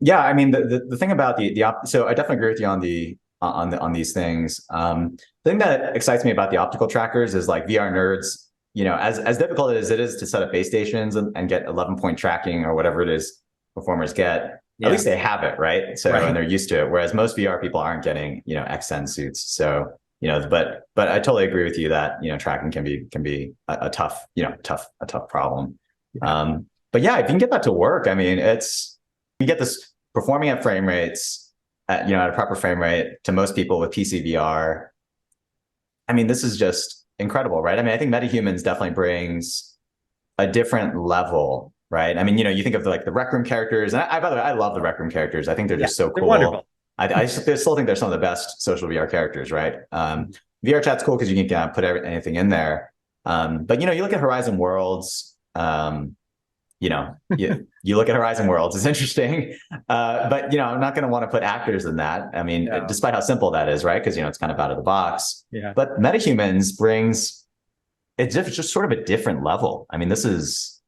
Yeah, I mean, the thing about so I definitely agree with you on on these things. The thing that excites me about the optical trackers is like VR nerds. As difficult as it is to set up base stations and get 11-point tracking or whatever it is performers get, at Yeah. least they have it, right? So, and Right. they're used to it. Whereas most VR people aren't getting, XSens suits. So, but I totally agree with you that, tracking can be a tough, a tough problem. Yeah. But yeah, if you can get that to work, I mean, you get this performing at frame rates at a proper frame rate to most people with PC VR. I mean, this is just incredible, right? I mean, I think MetaHumans definitely brings a different level, right? I mean, you think of like the Rec Room characters, and by the way, I love the Rec Room characters. I think they're Yeah. just so They're cool. wonderful. I still think they're some of the best social VR characters, right? VR chat's cool because you can put anything in there. But you look at Horizon Worlds. You look at Horizon Worlds, it's interesting. But I'm not going to want to put actors in that. I mean, Yeah. despite how simple that is, right? Because it's kind of out of the box. Yeah. But MetaHumans brings it's just sort of a different level. I mean, this is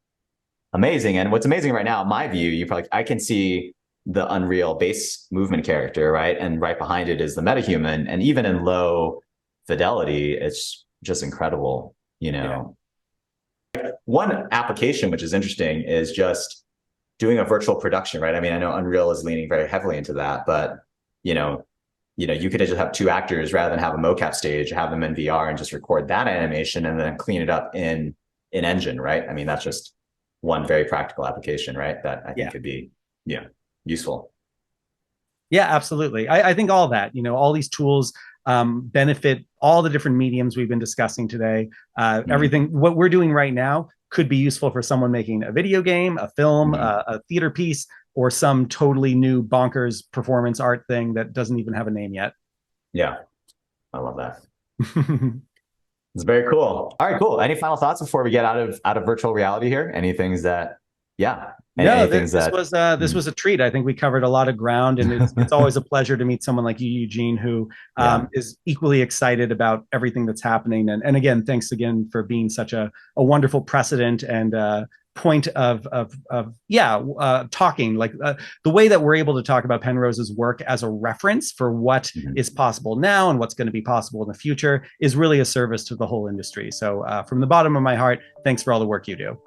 amazing. And what's amazing right now, in my view, I can see the Unreal base movement character, right? And right behind it is the MetaHuman. And even in low fidelity, it's just incredible, Yeah. One application which is interesting is just doing a virtual production, right? I mean, I know Unreal is leaning very heavily into that, but you know, you could just have two actors rather than have a mocap stage, have them in VR and just record that animation and then clean it up in engine, right? I mean, that's just one very practical application, right? That I think Yeah. could be, useful. Yeah, absolutely. I think all that, all these tools benefit all the different mediums we've been discussing today. Mm-hmm. Everything, what we're doing right now could be useful for someone making a video game, a film, Mm-hmm. a theater piece, or some totally new bonkers performance art thing that doesn't even have a name yet. Yeah, I love that. It's very cool. All right, cool. Any final thoughts before we get out of virtual reality here? Any things that, yeah, No, things this that, was this was a treat. I think we covered a lot of ground, and it's always a pleasure to meet someone like you, Eugene, who yeah, is equally excited about everything that's happening. And again, thanks again for being such a wonderful precedent and point of talking like the way that we're able to talk about Penrose's work as a reference for what mm-hmm. is possible now and what's going to be possible in the future is really a service to the whole industry. So from the bottom of my heart, thanks for all the work you do.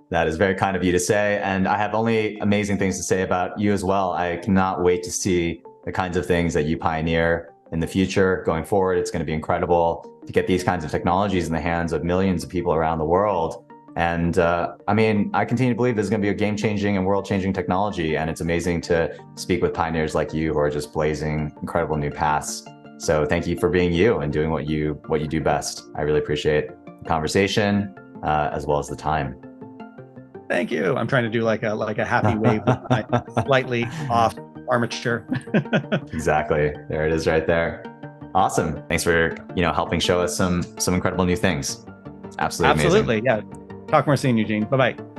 That is very kind of you to say. And I have only amazing things to say about you as well. I cannot wait to see the kinds of things that you pioneer in the future going forward. It's going to be incredible to get these kinds of technologies in the hands of millions of people around the world. And I mean, I continue to believe this is going to be a game-changing and world-changing technology. And it's amazing to speak with pioneers like you who are just blazing incredible new paths. So thank you for being you and doing what you do best. I really appreciate the conversation as well as the time. Thank you. I'm trying to do like a happy wave with my slightly off armature. Exactly. There it is right there. Awesome. Thanks for, helping show us some incredible new things. Absolutely amazing. Absolutely. Yeah. Talk more soon, Eugene. Bye-bye.